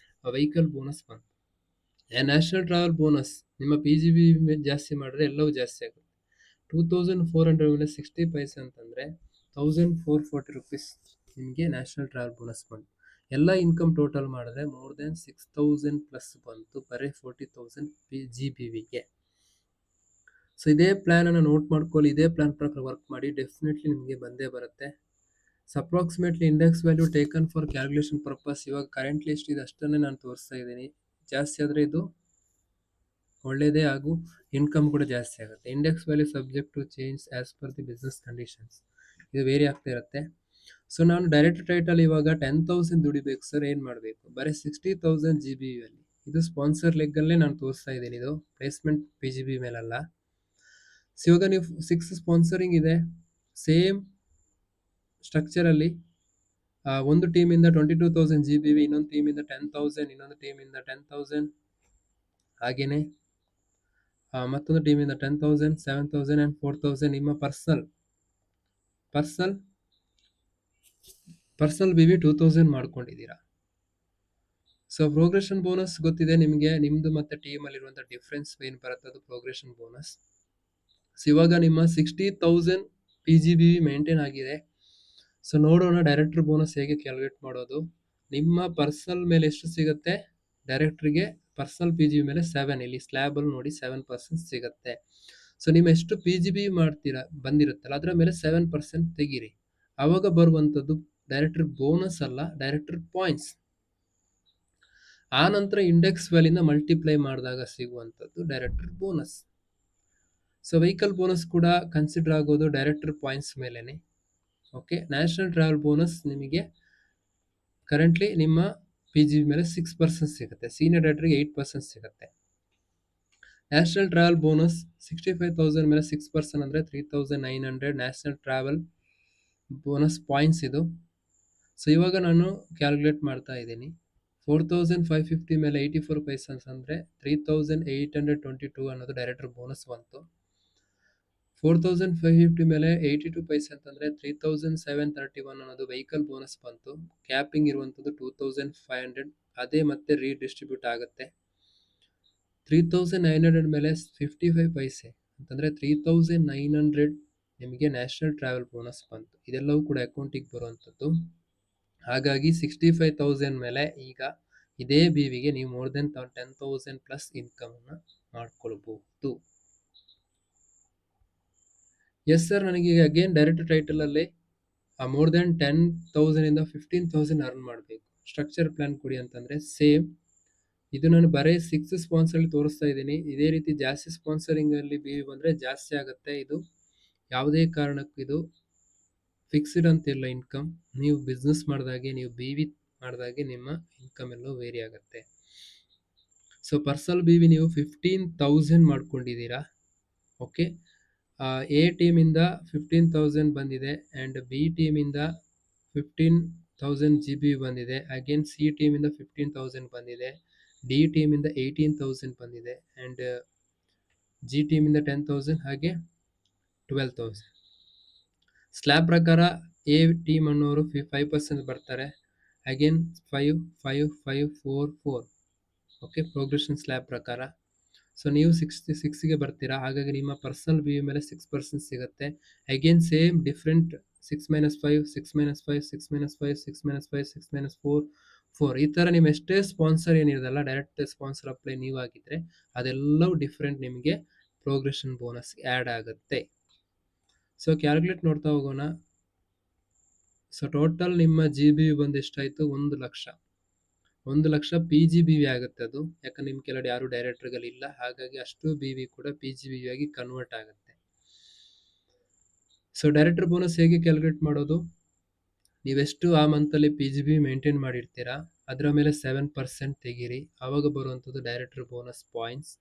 A: ವೆಹಿಕಲ್ ಬೋನಸ್ ಬಂತು. ನ್ಯಾಷನಲ್ ಟ್ರಾವೆಲ್ ಬೋನಸ್ ನಿಮ್ಮ PGB ಜಾಸ್ತಿ ಮಾಡಿದ್ರೆ ಎಲ್ಲವೂ ಜಾಸ್ತಿ ಆಗುತ್ತೆ. 2,400 ಮೇಲೆ 60 ಪೈಸೆ ಅಂತಂದರೆ 1,440 ರುಪೀಸ್ ನಿಮಗೆ ನ್ಯಾಷನಲ್ ಟ್ರಾವೆಲ್ ಬೋನಸ್ ಬಂತು. ಎಲ್ಲ ಇನ್ಕಮ್ ಟೋಟಲ್ ಮಾಡಿದ್ರೆ ಮೋರ್ ದೆನ್ 6,000 ಪ್ಲಸ್ ಬಂತು ಬರೀ 40,000 PGBVಗೆ. ಸೊ ಇದೇ ಪ್ಲ್ಯಾನನ್ನು ನೋಟ್ ಮಾಡ್ಕೊಳ್ಳಿ, ಇದೇ ಪ್ಲ್ಯಾನ್ ಪ್ರಕಾರ ವರ್ಕ್ ಮಾಡಿ, ಡೆಫಿನೆಟ್ಲಿ ನಿಮಗೆ ಬಂದೇ ಬರುತ್ತೆ. So approximately index value taken for calculation purpose ಇವಾಗ ಕರೆಂಟ್ಲಿ ಎಷ್ಟಿದೆ ಅಷ್ಟನ್ನೇ ನಾನು ತೋರಿಸ್ತಾ ಇದ್ದೀನಿ. ಜಾಸ್ತಿ ಆದರೆ ಇದು ಒಳ್ಳೆಯದೇ, ಹಾಗೂ ಇನ್ಕಮ್ ಕೂಡ ಜಾಸ್ತಿ ಆಗುತ್ತೆ. Index value subject to change as per the business conditions, ಇದು ವೇರಿ ಆಗ್ತಾ ಇರುತ್ತೆ. ಸೊ ನಾನು ಡೈರೆಕ್ಟ್ ಟೈಟಲ್ ಇವಾಗ 10,000 ದುಡಿಬೇಕು ಸರ್, ಏನು ಮಾಡಬೇಕು? ಬರೀ 60,000 GBV ಅಲ್ಲಿ, ಇದು ಸ್ಪಾನ್ಸರ್ ಲೆಗ್ಗಲ್ಲೇ ನಾನು ತೋರಿಸ್ತಾ ಇದ್ದೀನಿ, ಇದು ಪ್ಲೇಸ್ಮೆಂಟ್ PGB ಮೇಲಲ್ಲ. ಸೊ ಇವಾಗ ನೀವು 6 ಸ್ಪಾನ್ಸರಿಂಗ್ ಇದೆ, ಸೇಮ್ ಸ್ಟ್ರಕ್ಚರಲ್ಲಿ ಒಂದು ಟೀಮಿಂದ 22,000 GBV, ಇನ್ನೊಂದು ಟೀಮಿಂದ 10,000, ಇನ್ನೊಂದು ಟೀಮಿಂದ 10,000, ಹಾಗೆಯೇ ಮತ್ತೊಂದು ಟೀಮಿಂದ 10,000, 7,000 ಆ್ಯಂಡ್ 4,000 ನಿಮ್ಮ ಪರ್ಸನಲ್ BV 2,000 ಮಾಡ್ಕೊಂಡಿದ್ದೀರಾ. ಸೊ ಪ್ರೋಗ್ರೆಷನ್ ಬೋನಸ್ ಗೊತ್ತಿದೆ ನಿಮಗೆ, ನಿಮ್ಮದು ಮತ್ತು ಟೀಮಲ್ಲಿರುವಂಥ ಡಿಫ್ರೆನ್ಸ್ ಏನು ಬರುತ್ತೆ ಅದು ಪ್ರೋಗ್ರೆಷನ್ ಬೋನಸ್. ಸೊ ಇವಾಗ ನಿಮ್ಮ 60,000 PGBV ಮೇಂಟೈನ್ ಆಗಿದೆ. ಸೊ ನೋಡೋಣ ಡೈರೆಕ್ಟರ್ ಬೋನಸ್ ಹೇಗೆ ಕ್ಯಾಲ್ಕುಲೇಟ್ ಮಾಡೋದು. ನಿಮ್ಮ ಪರ್ಸನಲ್ ಮೇಲೆ ಎಷ್ಟು ಸಿಗುತ್ತೆ, ಡೈರೆಕ್ಟ್ರಿಗೆ ಪರ್ಸನಲ್ PGB ಮೇಲೆ 7, ಇಲ್ಲಿ ಸ್ಲ್ಯಾಬಲ್ಲಿ ನೋಡಿ 7% ಸಿಗುತ್ತೆ. ಸೊ ನೀವು ಎಷ್ಟು PGB ಮಾಡ್ತೀರಾ ಬಂದಿರುತ್ತಲ್ಲ ಅದರ ಮೇಲೆ 7% ತೆಗೀರಿ. ಆವಾಗ ಬರುವಂಥದ್ದು ಡೈರೆಕ್ಟರ್ ಬೋನಸ್ ಅಲ್ಲ, ಡೈರೆಕ್ಟರ್ ಪಾಯಿಂಟ್ಸ್. ಆ ನಂತರ ಇಂಡೆಕ್ಸ್ ವ್ಯಾಲ್ಯೂನ ಮಲ್ಟಿಪ್ಲೈ ಮಾಡಿದಾಗ ಸಿಗುವಂಥದ್ದು director bonus. So vehicle bonus ಕೂಡ ಕನ್ಸಿಡರ್ ಆಗೋದು ಡೈರೆಕ್ಟರ್ ಪಾಯಿಂಟ್ಸ್ ಮೇಲೇ. ಓಕೆ, ನ್ಯಾಷನಲ್ ಟ್ರಾವೆಲ್ ಬೋನಸ್ ನಿಮಗೆ ಕರೆಂಟ್ಲಿ ನಿಮ್ಮ PGB ಮೇಲೆ 6% ಸಿಗುತ್ತೆ, ಸೀನಿಯರ್ ಡೈರೆಕ್ಟರ್ಗೆ 8% ಸಿಗುತ್ತೆ. ನ್ಯಾಷನಲ್ ಟ್ರಾವೆಲ್ ಬೋನಸ್ 65,000 ಮೇಲೆ 6% ಅಂದರೆ 3,900 ನ್ಯಾಷನಲ್ ಟ್ರಾವೆಲ್ ಬೋನಸ್ ಪಾಯಿಂಟ್ಸ್ ಇದು. ಸೊ ಇವಾಗ ನಾನು ಕ್ಯಾಲ್ಕುಲೇಟ್ ಮಾಡ್ತಾ ಇದ್ದೀನಿ. 4,550 ಮೇಲೆ 84 ಪೈಸೆ ಅಂದರೆ 3,822 ಅನ್ನೋದು ಡೈರೆಕ್ಟರ್ ಬೋನಸ್ ಬಂತು. 4,550 ಮೇಲೆ 82 ಪೈಸೆ ಅಂತಂದರೆ 3,731 ಅನ್ನೋದು ವೆಹಿಕಲ್ ಬೋನಸ್ ಬಂತು. ಕ್ಯಾಪಿಂಗ್ ಇರುವಂಥದ್ದು 2,500, ಅದೇ ಮತ್ತೆ ರೀಡಿಸ್ಟ್ರಿಬ್ಯೂಟ್ ಆಗುತ್ತೆ. 3,900 ಮೇಲೆ 55 ಪೈಸೆ ಅಂತಂದರೆ 3,900 ನಿಮಗೆ ನ್ಯಾಷನಲ್ ಟ್ರಾವೆಲ್ ಬೋನಸ್ ಬಂತು. ಇದೆಲ್ಲವೂ ಕೂಡ ಅಕೌಂಟಿಗೆ ಬರುವಂಥದ್ದು. ಹಾಗಾಗಿ 65,000 ಮೇಲೆ ಈಗ ಇದೇ BVಗೆ ನೀವು ಮೋರ್ ದೆನ್ 10,000 ಪ್ಲಸ್ ಇನ್ಕಮ್ ಅನ್ನ ಮಾಡ್ಕೊಳ್ಬಹುದು. ಎಸ್ ಸರ್, ನನಗೆ ಅಗೇನ್ ಡೈರೆಕ್ಟರ್ ಟೈಟಲ್ ಅಲ್ಲಿ ಮೋರ್ ದೆನ್ 10,000 ಇಂದ 15,000 ಅರ್ನ್ ಮಾಡಬೇಕು, ಸ್ಟ್ರಕ್ಚರ್ ಪ್ಲಾನ್ ಕೊಡಿ ಅಂತಂದ್ರೆ ಸೇಮ್ ಇದು ನಾನು ಬರೀ 6 ಸ್ಪಾನ್ಸರ್ ಅಲ್ಲಿ ತೋರಿಸ್ತಾ ಇದ್ದೀನಿ. ಇದೇ ರೀತಿ ಜಾಸ್ತಿ ಸ್ಪಾನ್ಸರಿಂಗ್ ಅಲ್ಲಿ BV ಬಂದ್ರೆ ಜಾಸ್ತಿ ಆಗುತ್ತೆ. ಇದು ಯಾವುದೇ ಕಾರಣಕ್ಕೂ ಇದು ಫಿಕ್ಸ್ಡ್ ಅಂತಿಲ್ಲ ಇನ್ಕಮ್. ನೀವು ಬಿಸ್ನೆಸ್ ಮಾಡಿದಾಗೆ, ನೀವು BV ಮಾಡಿದಾಗೆ ನಿಮ್ಮ ಇನ್ಕಮ್ ಎಲ್ಲೋ ವೇರಿ ಆಗುತ್ತೆ. ಸೊ ಪರ್ಸನಲ್ BV ನೀವು 15,000 ಮಾಡ್ಕೊಂಡಿದ್ದೀರಾ. ಓಕೆ, ಎ ಟೀಮ್ ಇಂದ 15,000 ಬಂದಿದೆ ಅಂಡ್ ಬಿ ಟೀಮ್ ಇಂದ 15,000 GB ಬಂದಿದೆ. ಅಗೇನ್ ಸಿ ಟೀಮ್ ಇಂದ 15,000 ಬಂದಿದೆ. ಡಿ ಟೀಮ್ ಇಂದ 18,000 ಬಂದಿದೆ ಅಂಡ್ ಜಿ ಟೀಮ್ ಇಂದ 10,000 ಹಾಗೆ 12,000. ಸ್ಲ್ಯಾಬ್ ಪ್ರಕಾರ ಎ ಟೀಮ್ ಅನ್ನೋರು 5% ಬರ್ತಾರೆ. ಅಗೇನ್ 5 5 5 4 4. ಓಕೆ, ಪ್ರೋಗ್ರೆಷನ್ ಸ್ಲ್ಯಾಬ್ ಪ್ರಕಾರ. ಸೊ ನೀವು 66ಗೆ ಬರ್ತೀರಾ, ಹಾಗಾಗಿ ನಿಮ್ಮ ಪರ್ಸನಲ್ BV ಮೇಲೆ 6% ಸಿಗುತ್ತೆ. ಅಗೇನ್ ಸೇಮ್ ಡಿಫ್ರೆಂಟ್ 6 - 5 6 - 5 6 - 5 6 - 5 6 - 4 4 ಈ ತರ ನೀವು ಎಷ್ಟೇ ಸ್ಪಾನ್ಸರ್ ಏನಿರಲ್ಲ, ಡೈರೆಕ್ಟ್ ಸ್ಪಾನ್ಸರ್ ಅಪ್ಲೈ ನೀವು ಆಗಿದ್ರೆ ಅದೆಲ್ಲವೂ ಡಿಫ್ರೆಂಟ್ ನಿಮಗೆ ಪ್ರೋಗ್ರೆಷನ್ ಬೋನಸ್ ಆ್ಯಡ್ ಆಗುತ್ತೆ. ಸೊ ಕ್ಯಾಲ್ಕುಲೇಟ್ ನೋಡ್ತಾ ಹೋಗೋಣ. ಸೊ ಟೋಟಲ್ ನಿಮ್ಮ GB ಬಂದು ಎಷ್ಟಾಯ್ತು? 1,00,000. 1,00,000 PGBV ಆಗುತ್ತೆ ಅದು. ಯಾಕಂದ್ರೆ ನಿಮ್ ಕೆಳಗಡೆ ಯಾರು ಡೈರೆಕ್ಟರ್ಗಳು ಇಲ್ಲ, ಹಾಗಾಗಿ ಅಷ್ಟು BV ಕೂಡ PGBV ಆಗಿ ಕನ್ವರ್ಟ್ ಆಗುತ್ತೆ. ಸೊ ಡೈರೆಕ್ಟರ್ ಬೋನಸ್ ಹೇಗೆ ಕ್ಯಾಲ್ಕುಲೇಟ್ ಮಾಡೋದು? ನೀವೆಷ್ಟು ಆ ಮಂತ್ ಅಲ್ಲಿ PGBV ಮೇಂಟೈನ್ ಮಾಡಿರ್ತೀರಾ ಅದರ ಮೇಲೆ 7% ತೆಗೀರಿ. ಆವಾಗ ಬರುವಂಥದ್ದು director bonus points.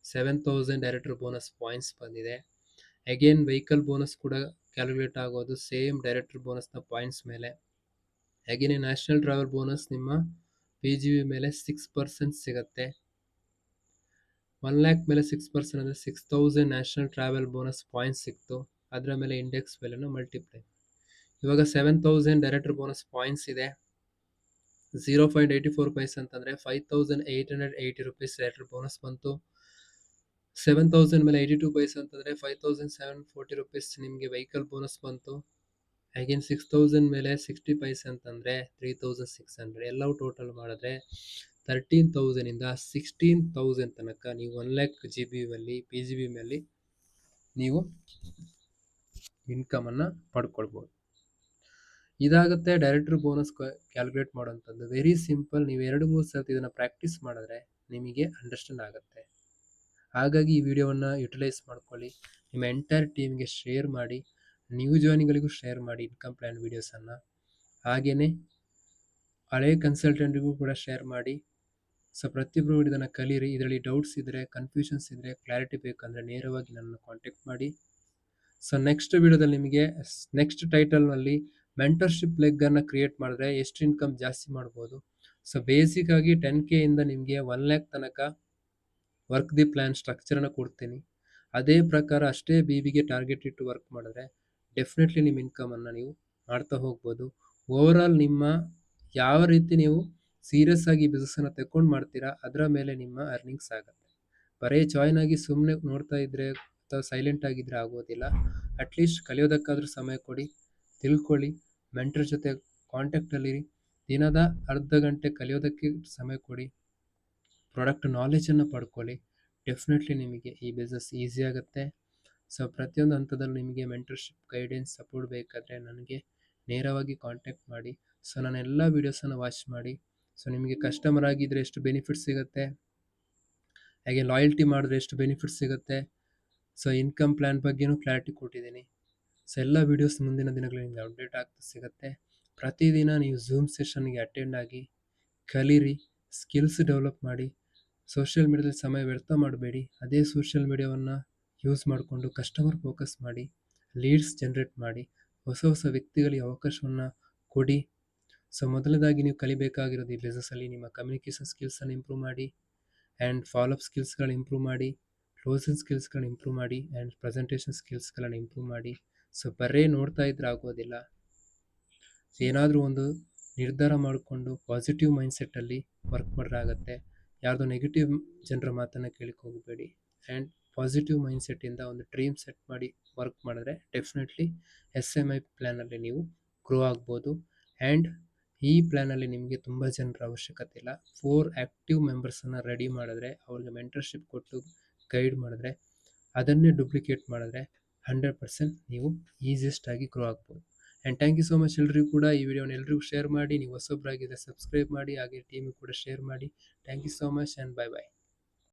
A: 7,000 director bonus points ಬಂದಿದೆ. ಅಗೇನ್ ವೆಹಿಕಲ್ ಬೋನಸ್ ಕೂಡ ಕ್ಯಾಲ್ಕುಲೇಟ್ ಆಗೋದು ಸೇಮ್ ಡೈರೆಕ್ಟರ್ ಬೋನಸ್ನ ಪಾಯಿಂಟ್ಸ್ ಮೇಲೆ. ಅಗೇನ್ ನ್ಯಾಷನಲ್ ಟ್ರಾವೆಲ್ ಬೋನಸ್ ನಿಮ್ಮ PGV ಮೇಲೆ 6% ಸಿಗುತ್ತೆ. 1,00,000 ಮೇಲೆ 6% ಅಂದರೆ 6,000 ನ್ಯಾಷನಲ್ ಟ್ರಾವೆಲ್ ಬೋನಸ್ ಪಾಯಿಂಟ್ಸ್ ಸಿಕ್ತು. ಅದರ ಮೇಲೆ ಇಂಡೆಕ್ಸ್ ವ್ಯಾಲ್ಯೂನ ಮಲ್ಟಿಪ್ಲೈ. ಇವಾಗ 7,000 ಡೈರೆಕ್ಟರ್ ಬೋನಸ್ ಪಾಯಿಂಟ್ಸ್ ಇದೆ. 0.84 ಪೈಸೆ ಅಂತಂದ್ರೆ 5,880 rupees ಡೈರೆಕ್ಟರ್ ಬೋನಸ್ ಬಂತು. 7,000 ಮೇಲೆ 82 ಪೈಸೆ ಅಂತಂದ್ರೆ 5,740 rupees ನಿಮಗೆ ವೆಹಿಕಲ್ ಬೋನಸ್ ಬಂತು. ಅಗೇನ್ 6,000 ಮೇಲೆ 60 ಪೈಸೆ ಅಂತಂದ್ರೆ 3,600. ಎಲ್ಲವೂ ಟೋಟಲ್ ಮಾಡಿದ್ರೆ 13,000 ಇಂದ 16,000 ತನಕ ನೀವು 1,00,000 GB ಅಲ್ಲಿ PGB ಮೇಲೆ ನೀವು ಇನ್ಕಮ್ ಅನ್ನ ಪಡ್ಕೊಳ್ಬಹುದು. ಇದಾಗುತ್ತೆ ಡೈರೆಕ್ಟರ್ ಬೋನಸ್ ಕ್ಯಾಲ್ಕುಲೇಟ್ ಮಾಡುವಂಥದ್ದು. Very simple. ನೀವು 2-3 ಸರ್ತಿ ಇದನ್ನ ಪ್ರಾಕ್ಟೀಸ್ ಮಾಡಿದ್ರೆ ನಿಮಗೆ ಅಂಡರ್ಸ್ಟ್ಯಾಂಡ್ ಆಗುತ್ತೆ. ಹಾಗಾಗಿ ಈ ವಿಡಿಯೋವನ್ನು ಯುಟಿಲೈಸ್ ಮಾಡ್ಕೊಳ್ಳಿ. ನಿಮ್ಮ ಎಂಟೈರ್ ಟೀಮ್ಗೆ ಶೇರ್ ಮಾಡಿ, ನ್ಯೂ ಜಾಯ್ನಿಗಳಿಗೂ ಶೇರ್ ಮಾಡಿ ಇನ್ಕಮ್ ಪ್ಲಾನ್ ವಿಡಿಯೋಸನ್ನು. ಹಾಗೆಯೇ ಹಳೆ ಕನ್ಸಲ್ಟೆಂಟ್ಗೂ ಕೂಡ ಶೇರ್ ಮಾಡಿ. ಸೊ ಪ್ರತಿಯೊಬ್ಬರು ಇದನ್ನು ಕಲೀರಿ. ಇದರಲ್ಲಿ ಡೌಟ್ಸ್ ಇದ್ದರೆ, ಕನ್ಫ್ಯೂಷನ್ಸ್ ಇದ್ದರೆ, ಕ್ಲಾರಿಟಿ ಬೇಕಂದರೆ ನೇರವಾಗಿ ನನ್ನನ್ನು ಕಾಂಟ್ಯಾಕ್ಟ್ ಮಾಡಿ. ಸೊ ನೆಕ್ಸ್ಟ್ ವಿಡಿಯೋದಲ್ಲಿ ನಿಮಗೆ ನೆಕ್ಸ್ಟ್ ಟೈಟಲ್ನಲ್ಲಿ ಮೆಂಟರ್ಶಿಪ್ ಲೆಗ್ ಅನ್ನು ಕ್ರಿಯೇಟ್ ಮಾಡಿದ್ರೆ ಎಷ್ಟು ಇನ್ಕಮ್ ಜಾಸ್ತಿ ಮಾಡ್ಬೋದು. ಸೊ ಬೇಸಿಕ್ ಆಗಿ 10K ಇಂದ ನಿಮಗೆ 1,00,000 ತನಕ ವರ್ಕ್ ದಿ ಪ್ಲಾನ್ ಸ್ಟ್ರಕ್ಚರನ್ನು ಕೊಡ್ತೀನಿ. ಅದೇ ಪ್ರಕಾರ ಅಷ್ಟೇ BVಗೆ ಟಾರ್ಗೆಟ್ ಇಟ್ಟು ವರ್ಕ್ ಮಾಡಿದ್ರೆ ಡೆಫಿನೆಟ್ಲಿ ನಿಮ್ಮ ಇನ್ಕಮನ್ನು ನೀವು ಮಾಡ್ತಾ ಹೋಗ್ಬೋದು. ಓವರಾಲ್ ನಿಮ್ಮ ಯಾವ ರೀತಿ ನೀವು ಸೀರಿಯಸ್ ಆಗಿ ಬಿಸ್ನೆಸ್ಸನ್ನು ತಗೊಂಡು ಮಾಡ್ತೀರಾ ಅದರ ಮೇಲೆ ನಿಮ್ಮ ಅರ್ನಿಂಗ್ಸ್ ಆಗುತ್ತೆ. ಬರೀ ಜಾಯ್ನ್ ಆಗಿ ಸುಮ್ಮನೆ ನೋಡ್ತಾ ಇದ್ರೆ ಅಥವಾ ಸೈಲೆಂಟ್ ಆಗಿದ್ರೆ ಆಗೋದಿಲ್ಲ. ಅಟ್ಲೀಸ್ಟ್ ಕಲಿಯೋದಕ್ಕಾದ್ರೂ ಸಮಯ ಕೊಡಿ, ತಿಳ್ಕೊಳ್ಳಿ, ಮೆಂಟರ್ ಜೊತೆ ಕಾಂಟ್ಯಾಕ್ಟಲ್ಲಿರಿ. ದಿನದ ಅರ್ಧ ಗಂಟೆ ಕಲಿಯೋದಕ್ಕೆ ಸಮಯ ಕೊಡಿ, ಪ್ರಾಡಕ್ಟ್ ನಾಲೆಜನ್ನು ಪಡ್ಕೊಳ್ಳಿ. ಡೆಫಿನೆಟ್ಲಿ ನಿಮಗೆ ಈ ಬಿಸ್ನೆಸ್ ಈಸಿ ಆಗುತ್ತೆ. ಸೊ ಪ್ರತಿಯೊಂದು ಹಂತದಲ್ಲೂ ನಿಮಗೆ ಮೆಂಟರ್ಶಿಪ್, ಗೈಡೆನ್ಸ್, ಸಪೋರ್ಟ್ ಬೇಕಾದರೆ ನನಗೆ ನೇರವಾಗಿ ಕಾಂಟ್ಯಾಕ್ಟ್ ಮಾಡಿ. ಸೊ ನನ್ನ ಎಲ್ಲ ವೀಡಿಯೋಸನ್ನು ವಾಚ್ ಮಾಡಿ. ಸೊ ನಿಮಗೆ ಕಸ್ಟಮರ್ ಆಗಿದ್ದರೆ ಎಷ್ಟು ಬೆನಿಫಿಟ್ಸ್ ಸಿಗುತ್ತೆ, ಹಾಗೆ ಲಾಯಲ್ಟಿ ಮಾಡಿದ್ರೆ ಎಷ್ಟು ಬೆನಿಫಿಟ್ಸ್ ಸಿಗುತ್ತೆ. ಸೊ ಇನ್ಕಮ್ ಪ್ಲ್ಯಾನ್ ಬಗ್ಗೆನೂ ಕ್ಲಾರಿಟಿ ಕೊಟ್ಟಿದ್ದೀನಿ. ಸೊ ಎಲ್ಲ ವೀಡಿಯೋಸ್ ಮುಂದಿನ ದಿನಗಳಲ್ಲಿ ನಿಮಗೆ ಅಪ್ಡೇಟ್ ಆಗ್ತಾ ಸಿಗುತ್ತೆ. ಪ್ರತಿದಿನ ನೀವು ಝೂಮ್ ಸೆಷನ್ಗೆ ಅಟೆಂಡ್ ಆಗಿ ಕಲೀರಿ, ಸ್ಕಿಲ್ಸ್ ಡೆವಲಪ್ ಮಾಡಿ. ಸೋಷಿಯಲ್ ಮೀಡಿಯಾದಲ್ಲಿ ಸಮಯ ವ್ಯರ್ಥ ಮಾಡಬೇಡಿ. ಅದೇ ಸೋಷಿಯಲ್ ಮೀಡಿಯಾವನ್ನು ಯೂಸ್ ಮಾಡಿಕೊಂಡು ಕಸ್ಟಮರ್ ಫೋಕಸ್ ಮಾಡಿ, ಲೀಡ್ಸ್ ಜನ್ರೇಟ್ ಮಾಡಿ, ಹೊಸ ಹೊಸ ವ್ಯಕ್ತಿಗಳಿಗೆ ಅವಕಾಶವನ್ನು ಕೊಡಿ. ಸೊ ಮೊದಲನೇದಾಗಿ ನೀವು ಕಲಿಬೇಕಾಗಿರೋದು ಈ ಬಿಸ್ನೆಸ್ಸಲ್ಲಿ ನಿಮ್ಮ ಕಮ್ಯುನಿಕೇಷನ್ ಸ್ಕಿಲ್ಸನ್ನು ಇಂಪ್ರೂವ್ ಮಾಡಿ, ಆ್ಯಂಡ್ ಫಾಲೋಅಪ್ ಸ್ಕಿಲ್ಸ್ಗಳನ್ನ ಇಂಪ್ರೂವ್ ಮಾಡಿ, ಕ್ಲೋಸಿಂಗ್ ಸ್ಕಿಲ್ಸ್ಗಳನ್ನ ಇಂಪ್ರೂವ್ ಮಾಡಿ, ಆ್ಯಂಡ್ ಪ್ರೆಸೆಂಟೇಷನ್ ಸ್ಕಿಲ್ಸ್ಗಳನ್ನು ಇಂಪ್ರೂವ್ ಮಾಡಿ. ಸೊ ಬರೀ ನೋಡ್ತಾ ಇದ್ರೆ ಆಗೋದಿಲ್ಲ. ಏನಾದರೂ ಒಂದು ನಿರ್ಧಾರ ಮಾಡಿಕೊಂಡು ಪಾಸಿಟಿವ್ ಮೈಂಡ್ಸೆಟ್ಟಲ್ಲಿ ವರ್ಕ್ ಮಾಡಿದ್ರೆ ಆಗುತ್ತೆ. ಯಾರ್ದೋ ನೆಗೆಟಿವ್ ಜನರ ಮಾತನ್ನು ಕೇಳಕ್ಕೆ ಹೋಗಬೇಡಿ. ಆ್ಯಂಡ್ ಪಾಸಿಟಿವ್ ಮೈಂಡ್ಸೆಟ್ಟಿಂದ ಒಂದು ಡ್ರೀಮ್ ಸೆಟ್ ಮಾಡಿ ವರ್ಕ್ ಮಾಡಿದ್ರೆ ಡೆಫಿನೆಟ್ಲಿ SMI ಪ್ಲ್ಯಾನಲ್ಲಿ ನೀವು ಗ್ರೋ ಆಗ್ಬೋದು. ಆ್ಯಂಡ್ ಈ ಪ್ಲ್ಯಾನಲ್ಲಿ ನಿಮಗೆ ತುಂಬ ಜನರ ಅವಶ್ಯಕತೆ ಇಲ್ಲ. 4 ಆ್ಯಕ್ಟಿವ್ ಮೆಂಬರ್ಸನ್ನು ರೆಡಿ ಮಾಡಿದ್ರೆ, ಅವ್ರಿಗೆ ಮೆಂಟರ್ಶಿಪ್ ಕೊಟ್ಟು ಗೈಡ್ ಮಾಡಿದ್ರೆ, ಅದನ್ನೇ ಡೂಪ್ಲಿಕೇಟ್ ಮಾಡಿದ್ರೆ 100% ನೀವು ಈಸಿಯೆಸ್ಟ್ ಆಗಿ ಗ್ರೋ ಆಗ್ಬೋದು. And thank you so much. ಎಲ್ರಿಗೂ ಕೂಡ ಈ ವಿಡಿಯೋನ ಎಲ್ರಿಗೂ ಶೇರ್ ಮಾಡಿ. ನೀವು ಹೊಸೊಬ್ಬರಾಗಿದ್ದರೆ ಸಬ್ಸ್ಕ್ರೈಬ್ ಮಾಡಿ, ಹಾಗೆ ಟೀಮಿಗೆ ಕೂಡ ಶೇರ್ ಮಾಡಿ. Thank you so much and bye by.